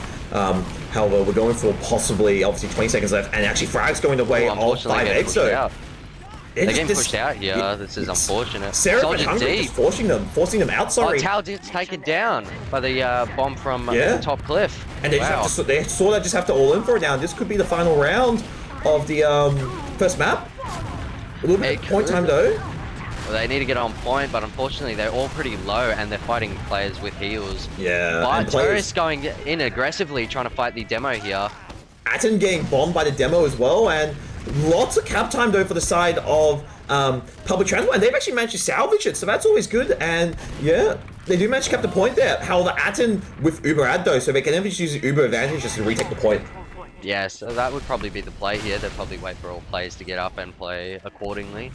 However, we're going for possibly, obviously, 20 seconds left, and actually frags going the way of 5 eggs, so... They're getting pushed out here. Yeah, this is unfortunate. Seraph and Hungry just forcing them out, sorry. Oh, Tao gets taken down by the bomb from the top cliff. And they they sort of just have to all in for it now. This could be the final round of the first map. A little bit of point time though. Well, they need to get on point, but unfortunately they're all pretty low and they're fighting players with heals. Yeah. But Taurus going in aggressively trying to fight the demo here. Atten getting bombed by the demo as well, and lots of cap time though for the side of public transport, and they've actually managed to salvage it, so that's always good. And yeah, they do manage to cap the point there. However, Atten with Uber ad though, so they can never just use the Uber advantage just to retake the point. Yeah, so that would probably be the play here. They'll probably wait for all players to get up and play accordingly.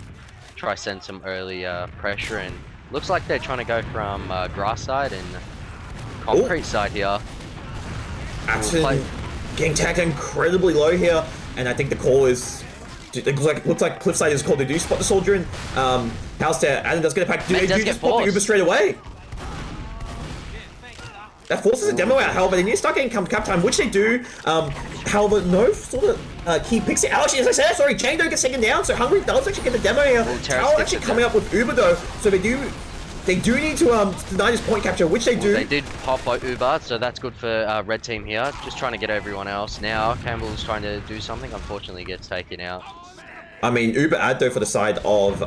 Try send some early pressure, and looks like they're trying to go from grass side and concrete side here. Atten getting tagged incredibly low here, and I think the call is... It looks like Cliffside is called. They do spot the soldier in. House there. Atten does get a pack. They do just spot the Uber straight away. That forces a demo out, however, they need to start getting cap time, which they do. However, no sort of key picks it. Actually, as I said, sorry, Chain gets taken down, so Hungry does actually get the demo here. Tower actually coming up with Uber though, so they do need to deny this point capture, which they do. They did pop out Uber, so that's good for red team here. Just trying to get everyone else. Now Campbell's trying to do something, unfortunately gets taken out. I mean, Uber ad though for the side of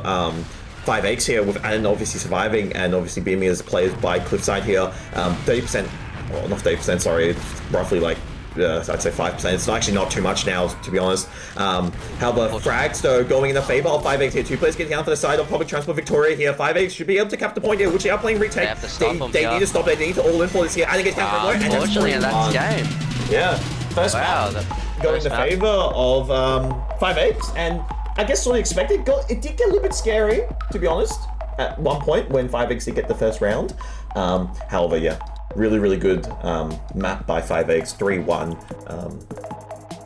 5X here, with Atten obviously surviving and obviously being as players by Cliffside here. 30%, well not 30%, sorry, it's roughly like I'd say 5%. It's actually not too much now, to be honest. However, frags though going in the favor of 5X here. 2 players getting down for the side of Public Transport Victoria here. 5X should be able to cap the point here, which they are playing retake. They need to stop. They need to all in for this here. And it gets down for the unfortunately, that's game. Yeah, first map going in the favor of 5X, and I guess sort of expected. It did get a little bit scary, to be honest, at one point when 5X did get the first round. However, yeah, really good map by 5X, 3-1.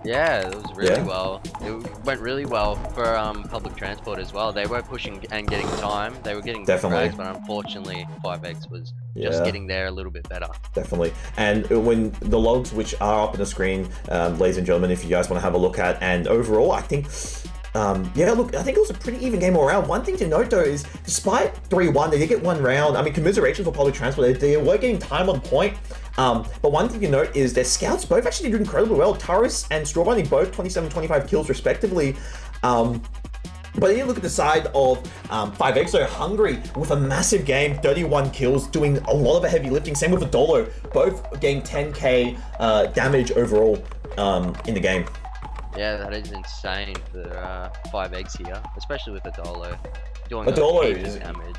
Yeah, it was really well. It went really well for public transport as well. They were pushing and getting time. They were getting Definitely, frags, but unfortunately, 5X was just getting there a little bit better. Definitely. And when the logs, which are up on the screen, ladies and gentlemen, if you guys want to have a look at, and overall, I think. Yeah, look, I think it was a pretty even game all around. One thing to note though is, despite 3-1, they did get one round. I mean, commiserations for public transport. They were getting time on point. But one thing to note is their scouts both actually did incredibly well. Taurus and Strawberry both 27-25 kills respectively. But then you look at the side of 5X, so Hungry with a massive game, 31 kills, doing a lot of the heavy lifting. Same with Adolo, both getting 10k damage overall in the game. Yeah, that is insane for 5X here, especially with Adolo. Adolo is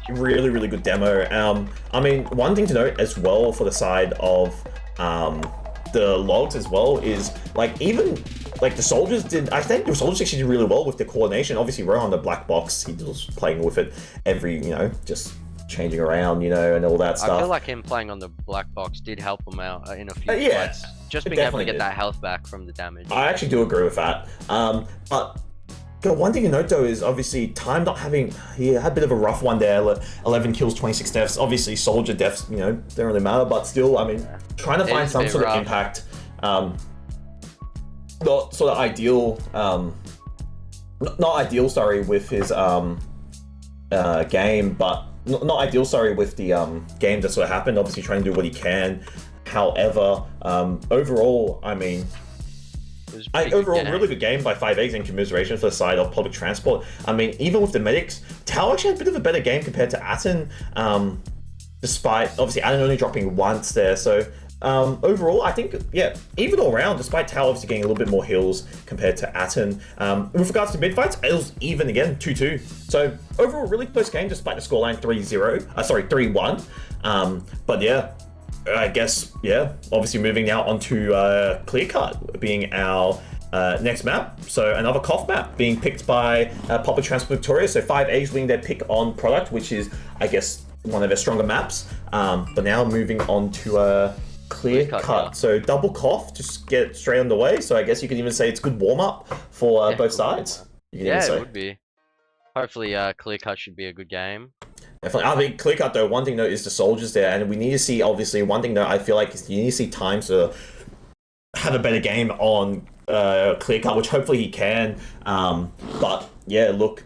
really good demo. I mean, one thing to note as well for the side of the logs as well is, like, even like the soldiers did. I think the soldiers actually did really well with the coordination. Obviously, Rohan the black box, he was playing with it every, just changing around, and all that stuff. I feel like him playing on the black box did help him out in a few fights. Just being able to get that health back from the damage. I actually do agree with that. But one thing to note though is obviously Time not having, he had a bit of a rough one there. 11 kills, 26 deaths. Obviously soldier deaths, don't really matter, but still, I mean, trying to find some sort of impact. Not sort of ideal, not ideal, sorry, with his game, but not ideal, sorry, with the game that sort of happened. Obviously trying to do what he can. However, overall, I mean, really good game by 5X in commiseration for the side of public transport. I mean, even with the medics, Tao actually had a bit of a better game compared to Atten, despite, obviously, Atten only dropping once there. So, overall, I think, even all around, despite Tao obviously getting a little bit more heals compared to Atten. With regards to mid-fights, it was even again, 2-2. So, overall, really close game despite the scoreline 3-1. But yeah, I guess, obviously moving now onto Clearcut being our next map. So another cough map being picked by Public Transport Victoria. So 5A's winning their pick on product, which is, I guess, one of their stronger maps. But now moving on to Clearcut. So double cough, just get straight underway. So I guess you can even say it's a good warm-up for both sides. It would be. Hopefully Clearcut should be a good game. Definitely. I think Clearcut though, one thing though is the soldiers there, and we need to see, obviously, one thing though I feel like is you need to see Time to have a better game on Clearcut, which hopefully he can. But yeah, look,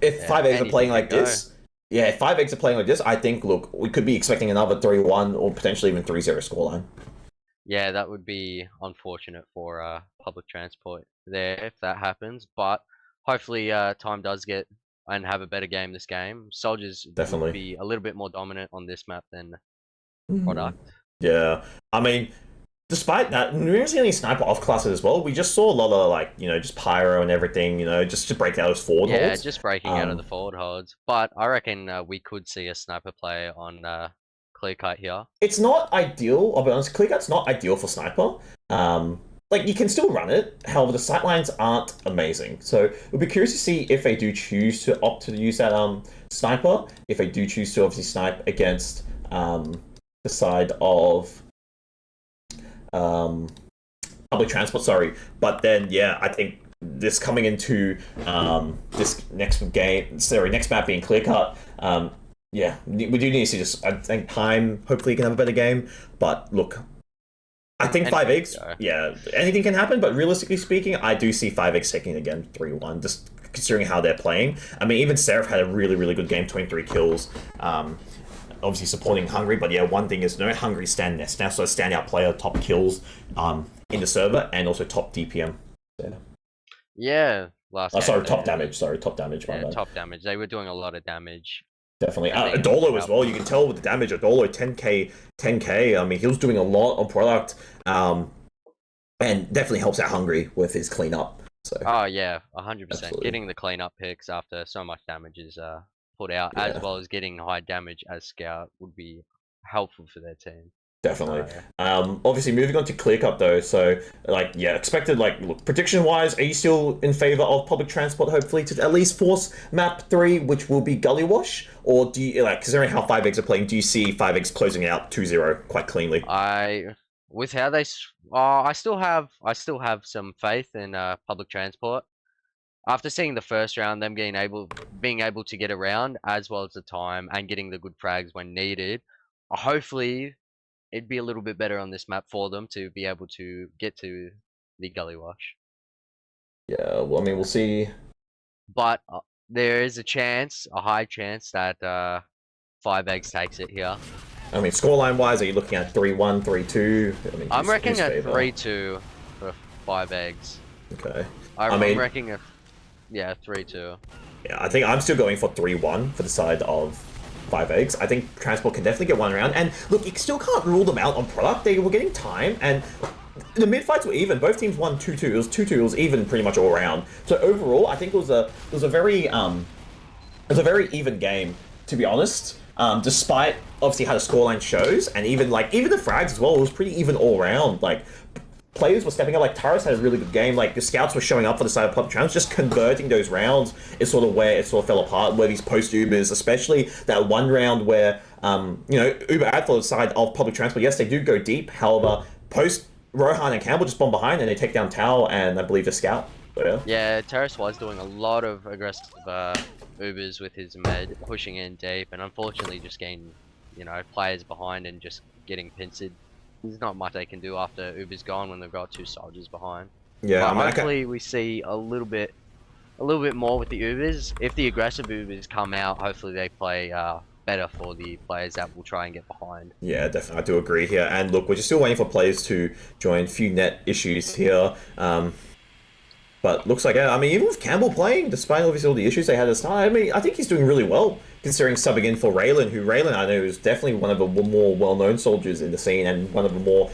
if 5X are playing like this, if 5X are playing like this, I think, look, we could be expecting another 3-1 or potentially even 3-0 scoreline. Yeah, that would be unfortunate for public transport there if that happens, but hopefully Time does get and have a better game this game. Soldiers will be a little bit more dominant on this map than product. Yeah, I mean, despite that, we didn't see any sniper off classes as well. We just saw a lot of, like, just pyro and everything, just to break out those forward holds. Yeah, just breaking out of the forward holds. But I reckon we could see a sniper play on Clearcut here. It's not ideal, I'll be honest. Clearcut's not ideal for sniper. Like, you can still run it, however, the sightlines aren't amazing. So, we'll be curious to see if they do choose to opt to use that sniper, if they do choose to obviously snipe against the side of public transport, sorry. But then, I think this coming into this next map being Clearcut, we do need to see this. I think Time, hopefully, can have a better game, but look, I think 5X, anything can happen, but realistically speaking, I do see 5X taking again 3-1, just considering how they're playing. I mean, even Seraph had a really good game, 23 kills, obviously supporting Hungry, but one thing is, Hungry stand there, now sort of standout player, top kills in the server, and also top DPM. Yeah, top damage, top damage. Top damage. They were doing a lot of damage Definitely. I think Adolo as help. well. You can tell with the damage. Adolo 10k. I mean, he was doing a lot on product, and definitely helps out Hungry with his cleanup. So Oh yeah, 100%. absolutely, Getting the cleanup picks after so much damage is put out, as yeah, well as getting high damage as scout would be helpful for their team. definitely. So Obviously moving on to Clearcut though. So like, yeah, expected like look prediction wise, are you still in favor of public transport? Hopefully to at least force map 3, which will be Gully Wash, or do you like considering how 5x are playing? Do you see 5x closing it out 2-0 quite cleanly? with how I still have some faith in public transport. After seeing the first round, them being able to get around as well as the time and getting the good frags when needed, hopefully it'd be a little bit better on this map for them to be able to get to the gully wash. Yeah, well, I mean, we'll see. But there is a high chance that 5x takes it here. I mean, scoreline wise, are you looking at 3-1, 3-2? I mean, I'm reckoning who's a favor? 3-2 for 5x. Okay. I'm mean, reckoning a 3-2. yeah, I think I'm still going for 3-1 for the side of 5x. I think Transport can definitely get one round. And look, you still can't rule them out on product. They were getting time, and the mid fights were even. Both teams won 2-2. It was 2-2. It was even pretty much all around. So overall, I think it was a very even game, to be honest. Despite obviously how the scoreline shows, and even the frags as well, it was pretty even all around. Like players were stepping up. Like Taris had a really good game. Like the scouts were showing up for the side of public transport, just converting those rounds is sort of where it sort of fell apart. Where these post Ubers, especially that one round where Uber ad for the side of public transport. Yes, they do go deep. However, post Rohan and Campbell just bomb behind and they take down Tao and I believe the scout. So, Yeah, Terrace was doing a lot of aggressive Ubers with his med, pushing in deep, and unfortunately just getting, players behind and just getting pincered. There's not much they can do after Uber's gone when they've got 2 soldiers behind. yeah, But I mean, hopefully we see a little bit more with the Ubers. If the aggressive Ubers come out, hopefully they play better for the players that will try and get behind. yeah, definitely, I do agree here. And look, we're just still waiting for players to join. Few net issues here. But looks like, I mean, even with Campbell playing, despite obviously all the issues they had at the start, I mean, I think he's doing really well, considering subbing in for Raylan, who Raylan I know is definitely one of the more well-known soldiers in the scene and one of the more,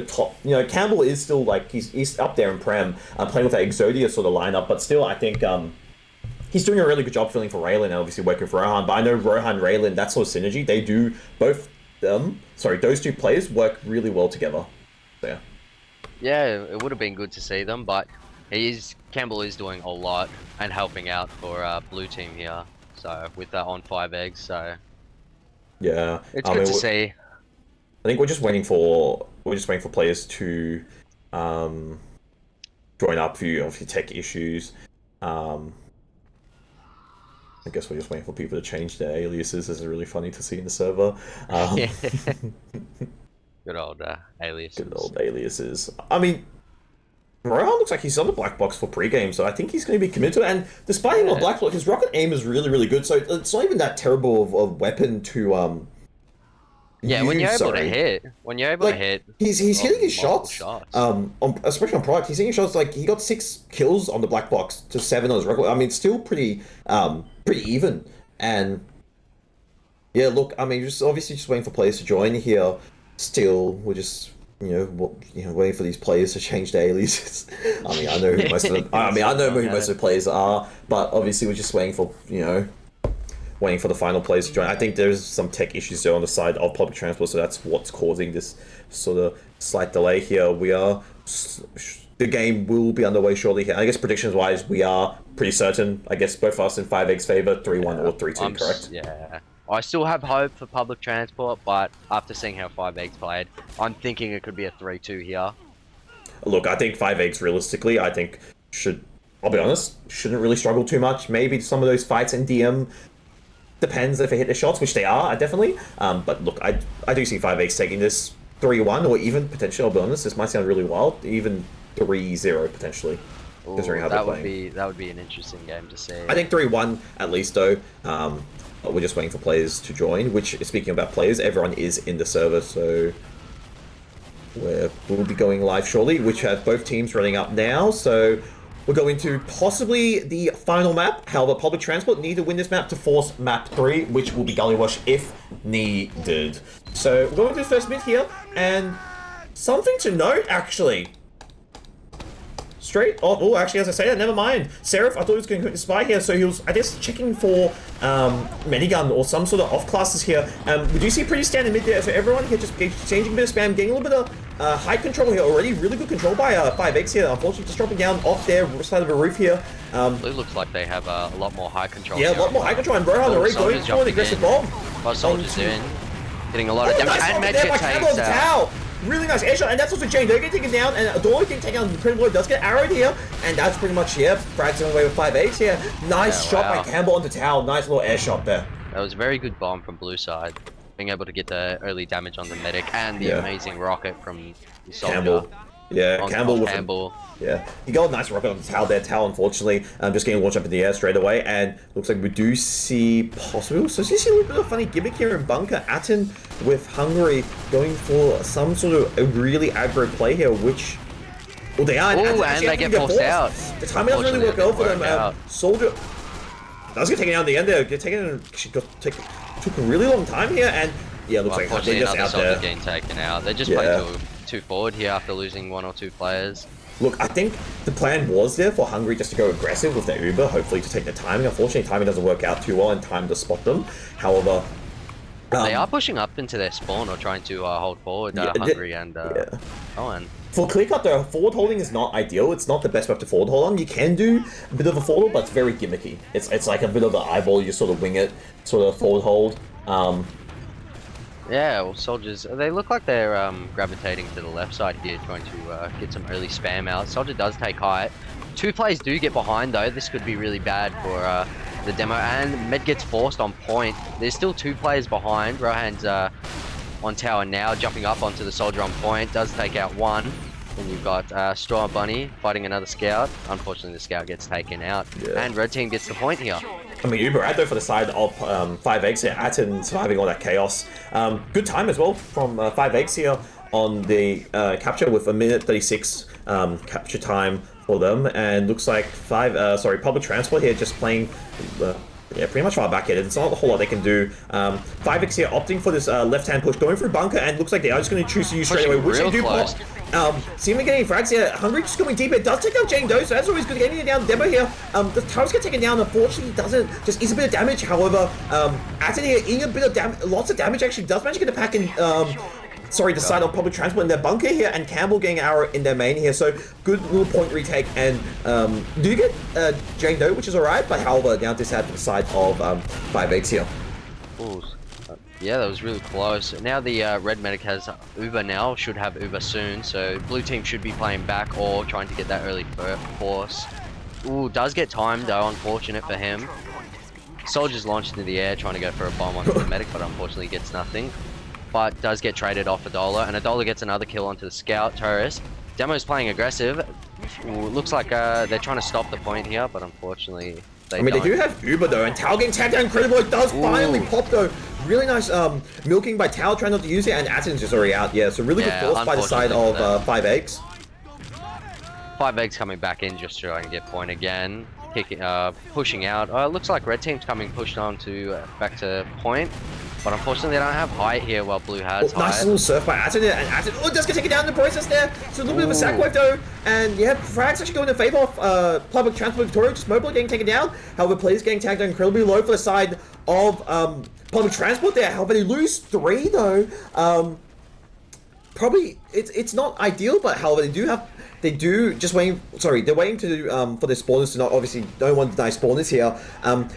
top, Campbell is still, like, he's up there in Prem, playing with that Exodia sort of lineup, but still, I think, he's doing a really good job filling for Raylan and obviously working for Rohan, but I know Rohan, Raylan, that sort of synergy, they do, those two players work really well together, so yeah. Yeah, it would have been good to see them, but Campbell is doing a lot and helping out for blue team here. So with that on 5 eggs, so yeah, it's good to see. I think we're just waiting for players to join up for you, obviously tech issues. I guess we're just waiting for people to change their aliases. This is really funny to see in the server. Good old aliases. Good old aliases. I mean, Rohan looks like he's on the black box for pre-game, so I think he's going to be committed to it. And despite him on black box, his rocket aim is really, really good. So it's not even that terrible of a weapon to when you're able to hit, he's hitting his shots. Especially on product, he's hitting shots like he got 6 kills on the black box to 7 on his rocket. I mean, it's still pretty even. And yeah, look, I mean, just obviously just waiting for players to join here. Still, we're just waiting for these players to change their aliases. I mean, I know who most of the players are, but obviously we're just waiting for waiting for the final players to join. I think there's some tech issues there on the side of public transport, so that's what's causing this sort of slight delay here. The game will be underway shortly here. I guess predictions wise, we are pretty certain. I guess both of us in 5x favor 3-1 or 3-2, correct? Yeah. I still have hope for public transport, but after seeing how 5x played, I'm thinking it could be a 3-2 here. Look, I think 5x realistically, I'll be honest, shouldn't really struggle too much. Maybe some of those fights in DM depends if they hit the shots, which they are, definitely. But look, I do see 5x taking this 3-1 or even potentially, I'll be honest, this might sound really wild, even 3-0 potentially. Ooh, that would be an interesting game to see. I think 3-1 at least though. We're just waiting for players to join, which, speaking about players, everyone is in the server, so we'll be going live shortly, which have both teams running up now, so we'll go into possibly the final map. However, public transport need to win this map to force map 3, which will be Gully Wash if needed. So we're going to the first mid here, and something to note actually. Straight. Oh, actually, as I say that, never mind. Seraph, I thought he was going to spy here, so he was, I guess, checking for minigun or some sort of off classes here. We do see pretty standard mid there, so everyone here just changing a bit of spam, getting a little bit of height control here already. Really good control by 5X here. Unfortunately, just dropping down off their side of the roof here. It looks like they have a lot more high control. Yeah, a lot more high control, and Brohan already going for an aggressive bomb. Well, Soldiers in, getting a lot of damage, and Medkit takes out. Really nice air shot, and that's also Jane Doe getting taken down, and Adore getting taken down. Incredible does get arrowed here, and that's pretty much here. Frags away with 5X here. Nice shot by Campbell onto Tao. Nice little air shot there. That was a very good bomb from blue side, being able to get the early damage on the medic and the amazing rocket from the Soldier. Campbell. Yeah, Campbell. Yeah, he got a nice rocket on the Tao there. Tao, unfortunately, just getting launched up in the air straight away, and looks like we do see possible. So you see a little bit of funny gimmick here in bunker. Atten with Hungary going for some sort of a really aggro play here, which. Well, they are. And they get forced out. The timing doesn't really work out for them. Soldier does get taken out in the end there. Took a really long time here, and yeah, looks like they're just out there. Getting taken out. They just played too forward here after losing 1 or 2 players. Look, I think the plan was there for Hungary just to go aggressive with their Uber, hopefully to take the timing. Unfortunately, timing doesn't work out too well and time to spot them. However, they are pushing up into their spawn or trying to hold forward Hungary and Owen. For Clearcut, though, forward holding is not ideal. It's not the best map to forward hold on. You can do a bit of a forward hold, but it's very gimmicky. It's like a bit of an eyeball. You just sort of wing it, sort of forward hold. Yeah, well, Soldiers, they look like they're gravitating to the left side here, trying to get some early spam out. Soldier does take height. 2 players do get behind, though. This could be really bad for the demo, and Med gets forced on point. There's still 2 players behind. Rohan's on tower now, jumping up onto the Soldier on point. Does take out 1. Then you've got Straw Bunny fighting another scout. Unfortunately, the scout gets taken out, and Red Team gets the point here. I mean, Uber out though for the side of 5X here, Atten surviving all that chaos. Good time as well from 5X here on the capture with a minute 36 capture time for them, and looks like public transport here just playing. Yeah, pretty much far back here. It's not a whole lot they can do. 5X here opting for this left-hand push, going through bunker, and looks like they are just going to choose to use straight away, which they do pop. Seemingly getting frags here. Hungry just going deep. It does take out Jane Doe, so that's always good. Getting it down demo here. The towers get taken down. Unfortunately, doesn't just eats a bit of damage. However, Atten here eating a bit of damage, lots of damage. Actually, does manage to get a pack in. The side of public transport in their bunker here, and Campbell getting an arrow in their main here, so good little point retake, and do get Jane Doe, which is alright, but however, now this had the side of 5X here. Ooh, yeah, that was really close. Now the red medic has Uber now, should have Uber soon, so blue team should be playing back or trying to get that early force. Ooh, does get timed though, unfortunate for him. Soldiers launched into the air trying to go for a bomb onto the medic, but unfortunately gets nothing. But does get traded off $1, and $1 gets another kill onto the scout turret. Demo's playing aggressive. Ooh, looks like they're trying to stop the point here, but unfortunately they don't. They do have Uber though, and Tao getting tagged down incredible. It does finally pop though. Really nice milking by Tao, trying not to use it, and Atten's just already out. Yeah, so really good force by the side of 5X. 5X coming back in just trying to get point again. Pushing out. Looks like red team's coming pushed on to back to point. But unfortunately, they don't have height here while blue has height. Nice little surf by Atten, and Atten does get taken down in the process there. So a little bit of a sack wave though, and yeah, Frag's actually going to favor off public transport Victoria, just mobile getting taken down. However, players getting tagged down incredibly low for the side of public transport there. However, they lose 3 though. Probably it's not ideal, but however, they're waiting to for their spawners to not, obviously don't want to deny spawners here.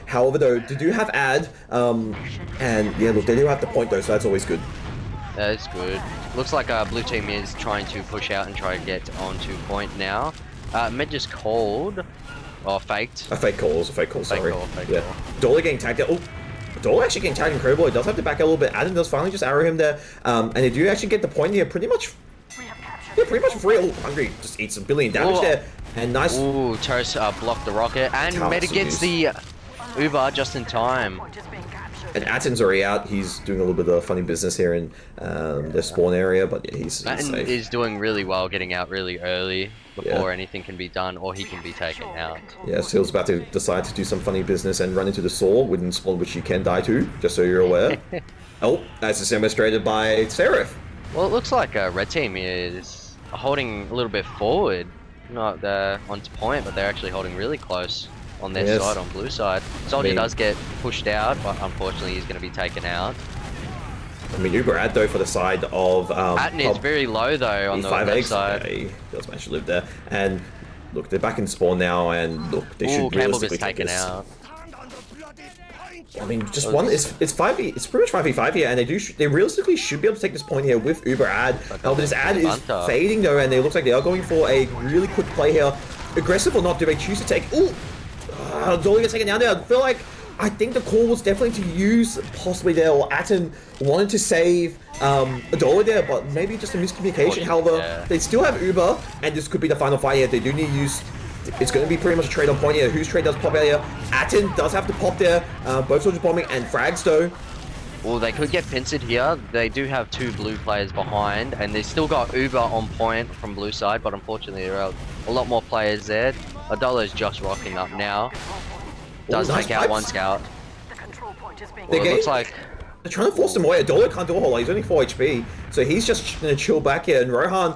However though, they do have ad, and yeah, look, they do have the point though, so that's always good. That is good. Looks like blue team is trying to push out and try to get onto point now. Med just called, or faked. A fake call, sorry. Fake call. Dollar getting tagged out. Dollar actually getting tagged incredible. It does have to back out a little bit. Adam does finally just arrow him there, and they do actually get the point here pretty much. Yeah, pretty much free. Oh, Hungry just eats a billion damage there. And nice. Ooh, Toast blocked the rocket. And Meta gets the Uber just in time. And Aten's already out. He's doing a little bit of funny business here in the spawn area, but yeah, he's Aten safe. is doing really well, getting out really early before anything can be done, or he can be taken out. Yeah, Seal's about to decide to do some funny business and run into the saw within spawn, which you can die to, just so you're aware. Oh, as demonstrated by Seraph. Well, it looks like Red Team is holding a little bit forward. Not onto point, but they're actually holding really close on their side, on blue side. Soldier does get pushed out, but unfortunately he's going to be taken out. I mean, Uber Ad though for the side of Aten is very low though on the left side. Yeah, he does manage to live there. And look, they're back in spawn now, and look, they should Campbell gets realistically taken out. I mean, just one. It's 5v. It's pretty much 5v5 here, and they realistically should be able to take this point here with Uber Ad. But this Ad is fading though, and they look like they are going for a really quick play here. Aggressive or not, do they choose to take? Ooh, Dolly gets taken down there. I think the call was definitely to use possibly there, or Aten wanted to save Adola there, but maybe just a miscommunication. However, they still have Uber, and this could be the final fight here. They do need to use. It's going to be pretty much a trade on point here. Whose trade does pop out here? Aten does have to pop there. Both soldiers bombing and frags though. Well, they could get pincered here. They do have 2 blue players behind, and they still got Uber on point from blue side, but unfortunately there are a lot more players there. Adola is just rocking up now. Does take out one scout. Well, it looks like they're trying to force him away. Adola can't do a whole lot. He's only 4 HP, so he's just going to chill back here. And Rohan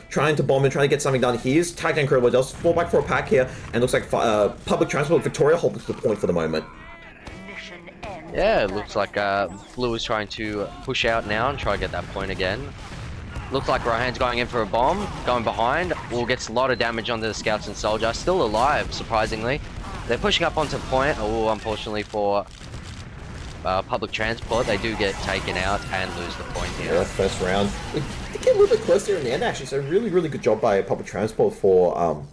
trying to bomb and trying to get something done. He is tagged incredible. Does fall back for a pack here, and looks like public transport Victoria holds the point for the moment. Yeah, it looks like Blue is trying to push out now and try to get that point again. Looks like Rohan's going in for a bomb, going behind. Well, gets a lot of damage onto the scouts and soldier. Still alive, surprisingly. They're pushing up onto point. Oh, unfortunately for public transport, they do get taken out and lose the point here. Yeah, first round. They get a little bit closer in the end, actually. So really, really good job by public transport for...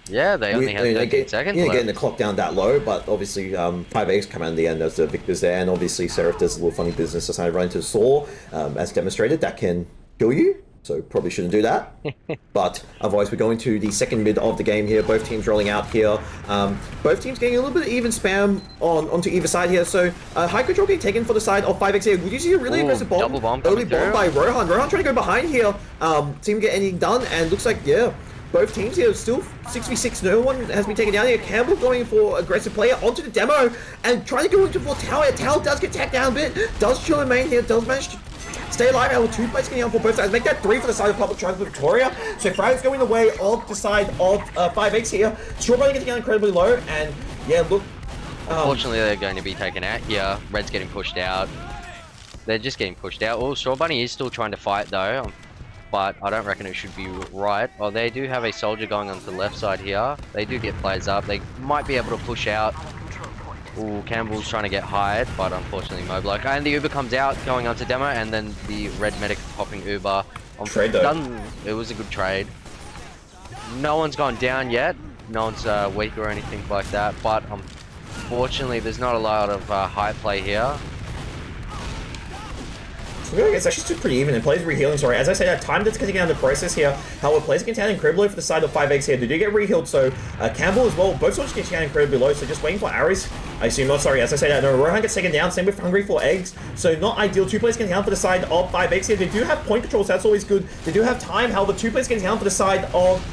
yeah, they only had 13 seconds left. Getting the clock down that low, but obviously 5X come out in the end as the victors there, and obviously Seraph does a little funny business, decided to run into the saw, as demonstrated, that can kill you, so probably shouldn't do that. But otherwise we're going to the second mid of the game here, both teams rolling out here. Both teams getting a little bit of even spam onto either side here, so high control getting taken for the side of 5X here. Would you see a really aggressive bomb? Double bomb early bomb by Rohan. Rohan trying to go behind here, team get anything done, and looks like, yeah, both teams here still 6v6. No one has been taken down here. Campbell going for aggressive player onto the demo and trying to go into for Tower. Tower does get tagged down a bit. Does chill in main here. Does manage to stay alive. However, 2 plays getting out for both sides. Make that 3 for the side of public transport Victoria. So Frag's going the way of the side of 5X here. Strawberry getting down incredibly low, and yeah, look. Unfortunately, they're going to be taken out here. Red's getting pushed out. They're just getting pushed out. Oh, Straw Bunny is still trying to fight though, but I don't reckon it should be right. Oh, they do have a soldier going onto the left side here. They do get players up. They might be able to push out. Ooh, Campbell's trying to get hired, but unfortunately Moblock. And the Uber comes out, going onto demo, and then the red medic popping Uber. Trade though. It was a good trade. No one's gone down yet. No one's weak or anything like that, but unfortunately there's not a lot of high play here. It's actually still pretty even, and plays re-healing, sorry. As I said, time that's getting down the process here. However, plays get down incredibly low for the side of 5X here. They do get re-healed, so Campbell as well. Both soldiers get down incredibly low, so just waiting for Aries. I assume not, sorry. As I said, no, Rohan gets taken down, same with Hungry for Eggs. So not ideal. 2 players getting down for the side of 5X here. They do have point control, so that's always good. They do have time, however, 2 players getting down for the side of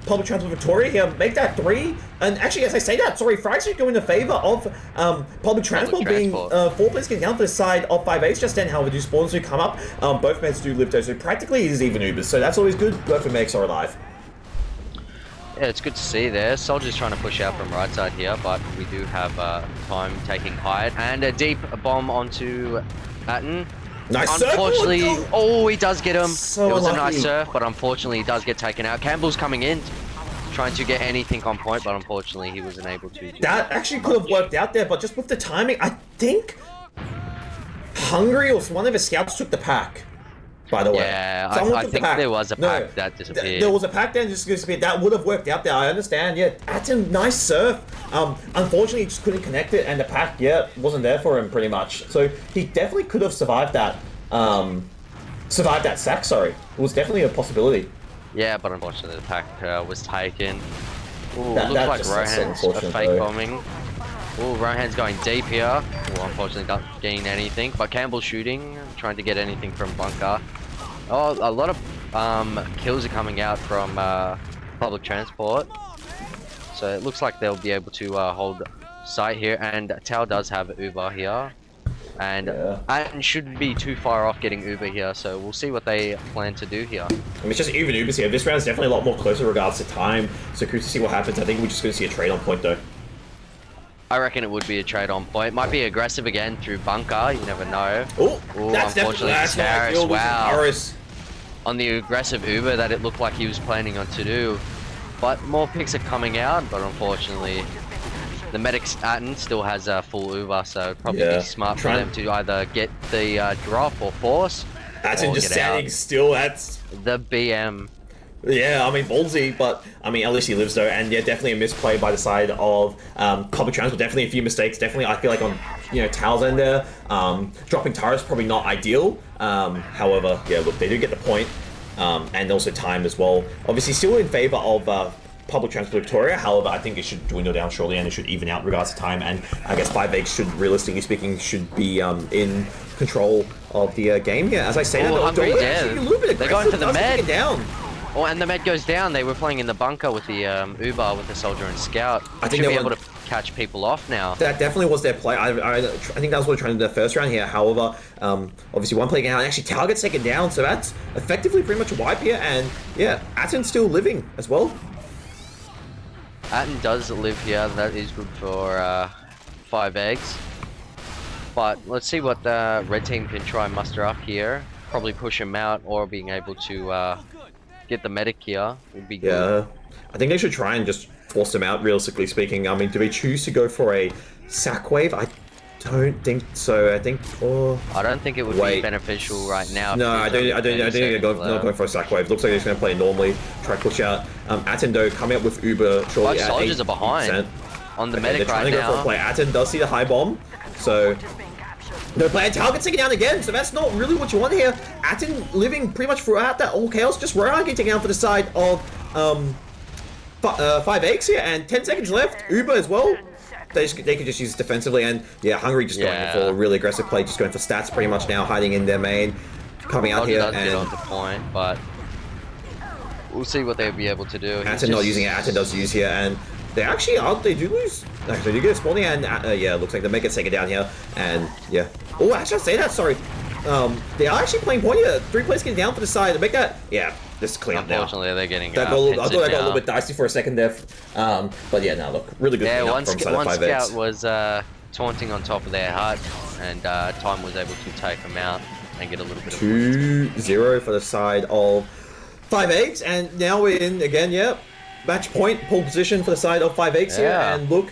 public transport Victoria here. Make that 3. And actually, as I say that, sorry, Frags should go in the favor of public transport being 4 players getting down for the side of 5X just then. However, do spawns do come up. Both meds do live though, so practically it is even Ubers. So that's always good. Both of mechs are alive. Yeah, it's good to see there. Soldiers trying to push out from right side here, but we do have time taking hide. And a deep bomb onto Aten. Nice unfortunately, surf. oh, he does get him. So it was lucky. a nice surf, but unfortunately he does get taken out. Campbell's coming in, trying to get anything on point, but unfortunately he wasn't able to. That actually could have worked out there, but just with the timing, I think Hungry or one of his scouts took the pack. By the way, yeah, I think there was a pack that disappeared. There was a pack that just disappeared. That would have worked out there. I understand. Yeah, that's a nice surf. Unfortunately, he just couldn't connect it, and the pack, wasn't there for him pretty much. So he definitely could have survived that. Survived that sack. Sorry, it was definitely a possibility. Yeah, but unfortunately, the pack was taken. Ooh, That looks like just Rohan's a fake bombing. Oh, Rohan's going deep here. Well, unfortunately not getting anything, but Campbell's shooting, trying to get anything from bunker. Oh, a lot of kills are coming out from public transport. So it looks like they'll be able to hold site here, and Tao does have Uber here. And Atten shouldn't be too far off getting Uber here, so we'll see what they plan to do here. I mean, it's just even Uber's here. This round's definitely a lot more closer in regards to time, so curious to see what happens. I think we're just going to see a trade on point, though. I reckon it would be a trade on point. Might be aggressive again through bunker, you never know. Oh, that's unfortunately, definitely wow. On the aggressive Uber that it looked like he was planning on to do. But more picks are coming out, but unfortunately, the medic's Atten still has a full Uber, so it'd probably be smart for them to either get the drop or force. Atten just standing still at the BM. Yeah, I mean, ballsy, but I mean, at least he lives though, and yeah, definitely a misplay by the side of public transport. Definitely a few mistakes. Definitely, I feel like on Tao's end there, dropping tires probably not ideal. However, yeah, look, they do get the point, and also time as well. Obviously, still in favor of public transport Victoria. However, I think it should dwindle down shortly, and it should even out in regards to time. And I guess 5X should, realistically speaking, should be in control of the game here. As I say, they're going for the med. Down. Oh, and the med goes down. They were playing in the bunker with the Uber with the soldier and scout. I think they'll be able to catch people off now. That definitely was their play. I think that was what they're trying to do the first round here. However, obviously one play down, and actually Tao gets taken down, so that's effectively pretty much a wipe here. And yeah, Atten's still living as well. Atten does live here. That is good for 5 eggs. But let's see what the red team can try and muster up here. Probably push him out, or being able to get the medic here would be good. Yeah, I think they should try and just force him out, realistically speaking. I mean, do they choose to go for a sack wave? I don't think so. I think, I don't think it would be beneficial right now. No, I don't think they're not going for a sack wave. Looks like they're just going to play normally, try push out. Atten though coming up with Uber shortly. Both soldiers are behind on the medic right now. They're trying to go for a play. Atten does see the high bomb, so no play. Target's taken down again, so that's not really what you want here. Atten living pretty much throughout that all chaos. Just Rohan getting taken down for the side of 5X here, and 10 seconds left. Uber as well. They can just use it defensively, and yeah, Hungry just going for a really aggressive play, just going for stats pretty much now, hiding in their main, coming out here and get on the point, but we'll see what they'll be able to do. Atten not using it. Atten does use here, and they actually they do lose. Actually, they do get a spawning, and yeah, looks like they make it take it down here, and yeah. Oh, actually, I say that. Sorry. They are actually playing point here. 3 players getting down for the side to make that. Yeah, this is clean up now. Unfortunately, they're getting. I thought that got a little bit dicey for a second there. But yeah, no, look, really good. Yeah, one scout was taunting on top of their hut, and Time was able to take them out and get a little bit of 2-0 for the side of 5X, and now we're in again. Yeah, match point, pole position for the side of 5X here, and look.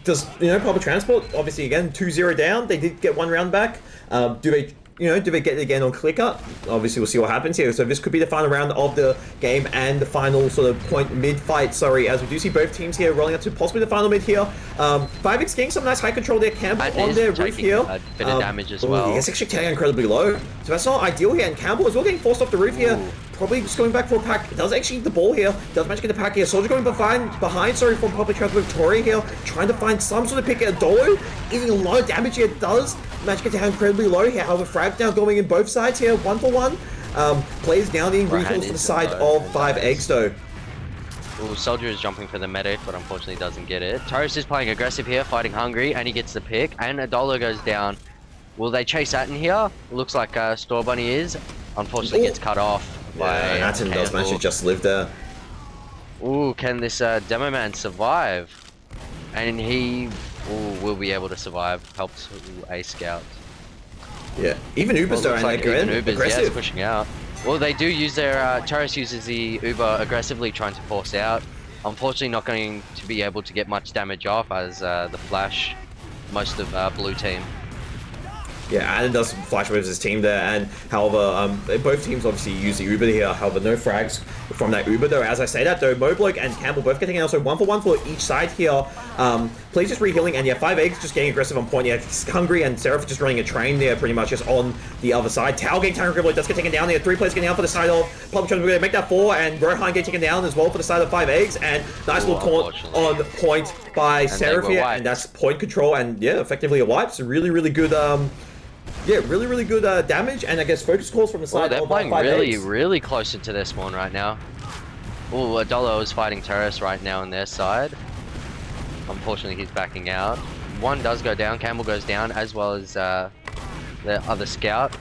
Does public transport obviously again 2-0 down? They did get 1 round back. Do they get it again on Clearcut? Obviously, we'll see what happens here. So this could be the final round of the game and the final sort of point mid fight. Sorry, as we do see both teams here rolling up to possibly the final mid here. 5X getting some nice high control there. Campbell on their roof here. A bit of damage as well. He's actually taking incredibly low, so that's not ideal here. And Campbell as well getting forced off the roof here. Probably just going back for a pack. Does actually the ball here. Does manage to get the pack here. Soldier going behind. Sorry, from public transport Victoria here, trying to find some sort of pick at Dolo. Eating a lot of damage here. Does manage to get down incredibly low here. However, frag now going in both sides here, 1 for 1. Plays down the recalls to the side of 5 eggs though. Ooh, Soldier is jumping for the medic, but unfortunately doesn't get it. Torres is playing aggressive here, fighting Hungry, and he gets the pick. And Adolo goes down. Will they chase Atten here? Looks like Store Bunny is. Unfortunately, gets cut off. Yeah, Atten does manage to just live there. Ooh, can this Demo Man survive? And he will be able to survive. Helps a scout. Yeah, even Ubers are aggressive. Pushing out. Well, they do use their Torres uses the Uber aggressively, trying to force out. Unfortunately, not going to be able to get much damage off as the Flash most of blue team. Yeah, Atten does some flash moves his team there, and however, both teams obviously use the Uber here. However, no frags from that Uber though. As I say that though, Mobloke and Campbell both getting out, so 1-for-1 for each side here. Please just re-healing, and yeah, 5 eggs just getting aggressive on point. Yeah, Hungry and Seraph just running a train there pretty much just on the other side. Tao getting Tango Gribbler does get taken down there. 3 players getting out for the side of Public Transport. We're going to make that 4, and Rohan getting taken down as well for the side of 5 eggs, and nice little taunt on point by Seraph here, and that's point control, and yeah, effectively a wipe. So really, really good, yeah, really good damage, and I guess focus calls from the side they're of playing 5 really, eggs. really close into their spawn right now. Oh, Adolo is fighting Terrace right now on their side. Unfortunately, he's backing out. One does go down, Campbell goes down, as well as the other scout.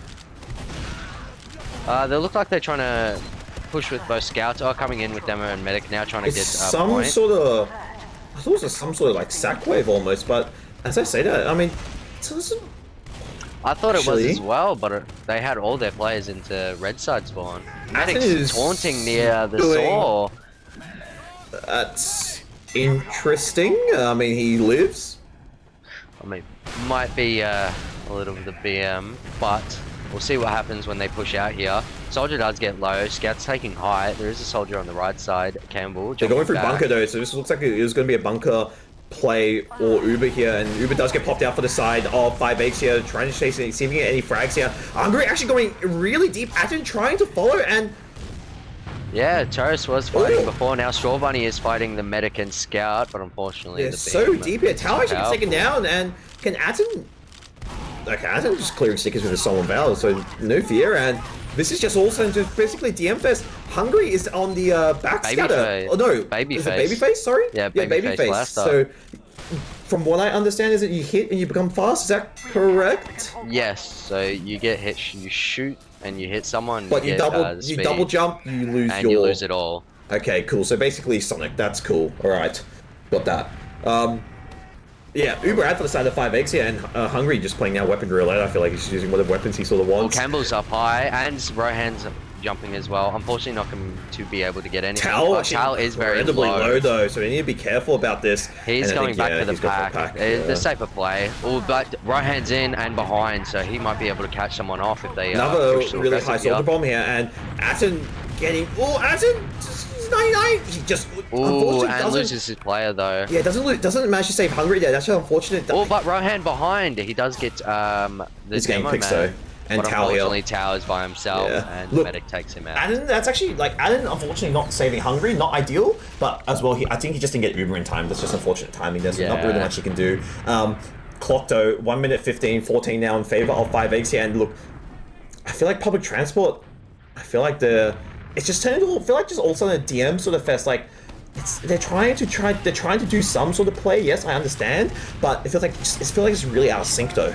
They look like they're trying to push with both scouts. Oh, coming in with Demo and Medic now, trying to get some point. sort of, I thought it was some sort of like sack wave almost, but as I say that, I mean, it doesn't. I thought it was as well, but they had all their players into red side spawn. Medic's taunting near the saw. That's interesting. I mean, he lives. I mean, might be a little bit of BM, but we'll see what happens when they push out here. Soldier does get low. Scout's taking high. There is a soldier on the right side. Campbell. They're going through bunker though, so this looks like it was going to be a bunker play or Uber here, and Uber does get popped out for the side of 5 eggs here, trying to chase, see if he can get any frags here. Hungry actually going really deep at him, trying to follow, and yeah, Terrace was fighting before. Now Straw Bunny is fighting the Medic and Scout, but unfortunately they're so deep here. Tao actually gets taken down, and can Atten... Okay, Atten just clearing stickers with a Solemn Vow, so no fear, and this is just also just basically DM Fest. Hungry is on the back scatter. Oh no, Babyface. Is it Babyface? Sorry? Yeah, Babyface. So, from what I understand is that you hit and you become fast, is that correct? Yes, so you get hit, you shoot, and you hit someone. But you get, double jump, you lose and you lose it all. Okay, cool. So basically Sonic, that's cool. Alright, got that. Yeah, Uber out for the side of 5 eggs here, and Hungry just playing now Weapon Roulette. I feel like he's just using whatever weapons he sort of wants. Well, Campbell's up high, and Rohan's jumping as well. Unfortunately, not going to be able to get anything. Tal is very low though, so we need to be careful about this. He's going back for the pack. The safer play. Oh, but Rohan's in and behind, so he might be able to catch someone off if they another push really high soldier bomb here, and Atten getting... Oh, Atten! 99! He just unfortunately and loses his player though. Yeah, doesn't manage to save Hungry there. That's unfortunate. Oh, but Rohan behind. He does get he's getting picks though. And but unfortunately, Tao is by himself, and the Medic takes him out. Atten, that's actually, like, Atten unfortunately not saving Hungry, not ideal, but as well, I think he just didn't get Uber in time. That's just unfortunate timing. There's not really much he can do. Clock though, 1 minute 15, 14 now in favor of 5 eggs here, and look, I feel like public transport, I feel like it's just turned into, I feel like just also a DM sort of fest, like, they're trying to do some sort of play, yes, I understand, but it feels like it's really out of sync though.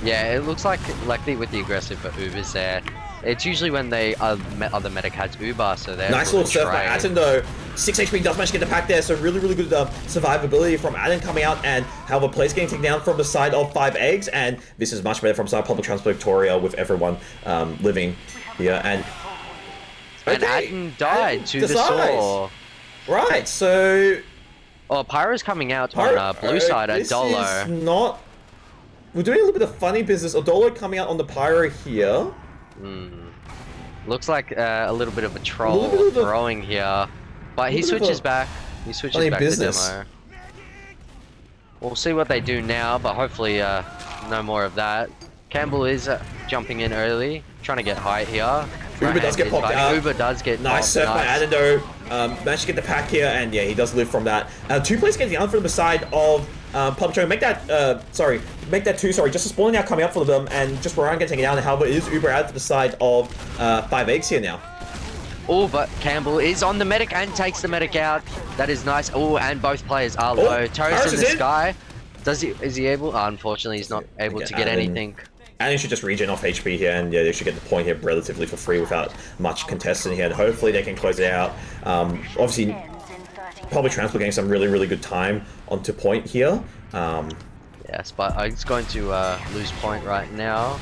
Yeah, it looks like with the aggressive for Ubers there, it's usually when they other medic has Uber, so they're nice little surf by Atten though. 6 HP does manage to get the pack there, so really good survivability from Atten coming out, and however plays getting taken down from the side of 5 eggs, and this is much better from side public transport Victoria with everyone living here, and Atten died to the saw. Right, so Pyro's coming out on blue side at Dolo. This is not... We're doing a little bit of funny business. Odolo coming out on the Pyro here. Looks like a little bit of a troll throwing here. But he switches back. He switches back to demo. We'll see what they do now, but hopefully no more of that. Campbell is jumping in early, trying to get height here. Uber does get popped out. Uber does get nice surf by Adendo. Managed to get the pack here, and yeah, he does live from that. 2 players getting down from the side of Public Show. Make that 2, just a spawn now coming up for them, and just Ryan getting taken down. However, it is Uber out to the side of 5 eggs here now. Oh, but Campbell is on the medic and takes the medic out. That is nice. Oh, and both players are low. Torres in the sky. Is he able? Unfortunately, he's not able to get anything. And he should just regen off HP here, and yeah, they should get the point here relatively for free without much contesting here, and hopefully they can close it out. Obviously, public transport getting some really good time onto point here. Yes, but he's going to lose point right now.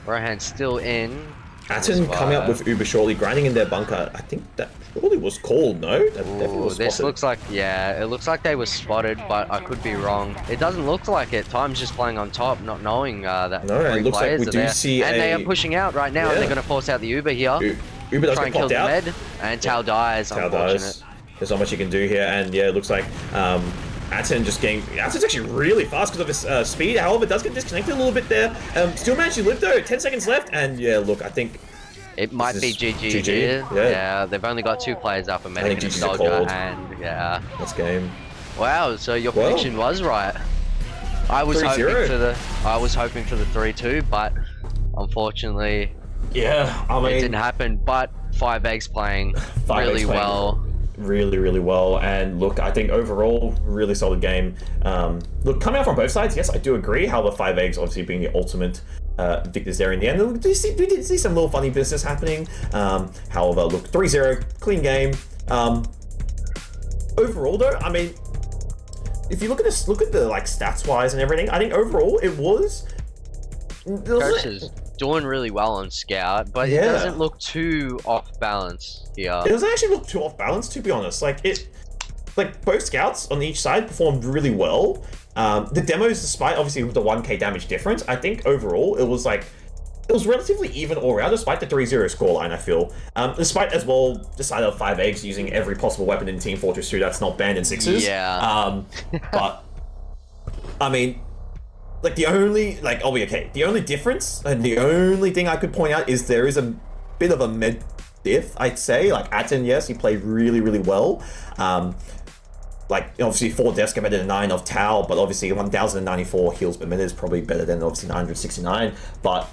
Rohan's still in. Atten coming up with Uber shortly, grinding in their bunker. I think that probably was called, no? That definitely was this looks like, yeah, it looks like they were spotted, but I could be wrong. It doesn't look like it. Time's just playing on top, not knowing that no, it looks like we do see and they are pushing out right now, and they're going to force out the Uber here. Uber does try get and kill popped the out. med, and Tao dies, Tao unfortunate. dies. There's not much you can do here, and yeah, it looks like Atten just getting... Atten's actually really fast because of his speed, however, does get disconnected a little bit there. Still managed to live though, 10 seconds left, and yeah, look, I think... It might be GG here. Yeah. They've only got 2 players up, a I medic think and a GG's soldier, called. and yeah. That's game. Wow, so your prediction was right. I was hoping for the 3-2, but unfortunately, yeah, I mean, it didn't happen. But 5eggs playing really well. Really well, and look, I think overall really solid game. Look, coming out from both sides, yes, I do agree. However, 5eggs obviously being the ultimate victors there in the end. We did see some little funny business happening. However, look, 3-0, clean game. Overall though, I mean, if you look at this, look at the like stats wise and everything, I think overall it was Ghost is doing really well on Scout, but it doesn't look too off balance here. It doesn't actually look too off balance, to be honest. Like both scouts on each side performed really well. The demos, despite obviously the 1k damage difference, I think overall it was relatively even all around, despite the 3-0 scoreline, I feel. Despite as well the side of 5eggs using every possible weapon in Team Fortress 2 that's not banned in 6s. Yeah. But I mean, like the only difference and the only thing I could point out is there is a bit of a med diff, I'd say. Like Atten, yes, he played really well. Like obviously 4 deaths get better than 9 of Tao, but obviously 1094 heals per minute is probably better than obviously 969. But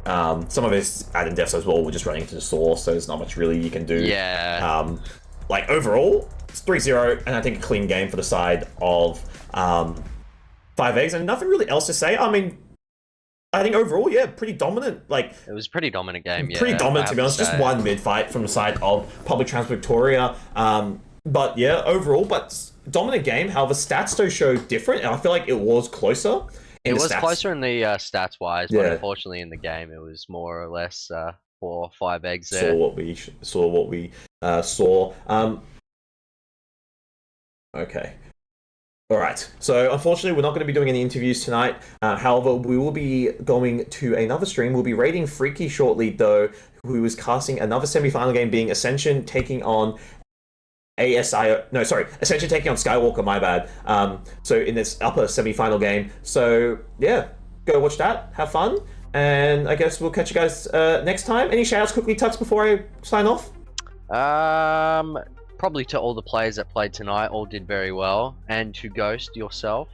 some of his added deaths as well were just running into the source, so there's not much really you can do. Yeah. Like overall, it's 3-0, and I think a clean game for the side of 5eggs, and nothing really else to say. I mean, I think overall, yeah, pretty dominant. Like it was a pretty dominant game. Yeah, pretty dominant to be honest. Just one mid fight from the side of Public Transport Victoria. But yeah, overall, but dominant game. However, stats do show different, and I feel like it was closer. It was closer in the stats wise, but unfortunately in the game it was more or less 4 or 5eggs there. Saw what we saw. Okay. All right. So unfortunately, we're not going to be doing any interviews tonight. However, we will be going to another stream. We'll be raiding Freaky shortly, though, who is casting another semi-final game, being Ascension taking on Ascension taking on Skywalker, my bad. So in this upper semi-final game. So yeah, go watch that, have fun, and I guess we'll catch you guys next time. Any shout outs quickly, Tux, before I sign off? Probably to all the players that played tonight, all did very well, and to Ghost yourself.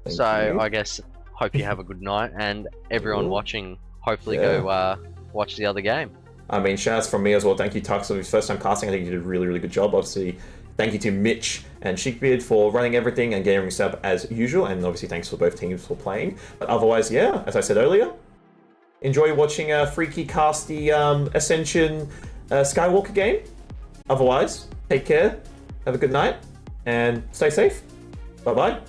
Thank you. I guess hope you have a good night, and everyone watching, hopefully go watch the other game. I mean, shouts from me as well. Thank you, Tux, for his first time casting. I think you did a really good job. Obviously, thank you to Mitch and Sheikbeard for running everything and getting us up as usual. And obviously, thanks for both teams for playing. But otherwise, yeah, as I said earlier, enjoy watching Freaky cast the Ascension Skywalker game. Otherwise, take care, have a good night, and stay safe. Bye-bye.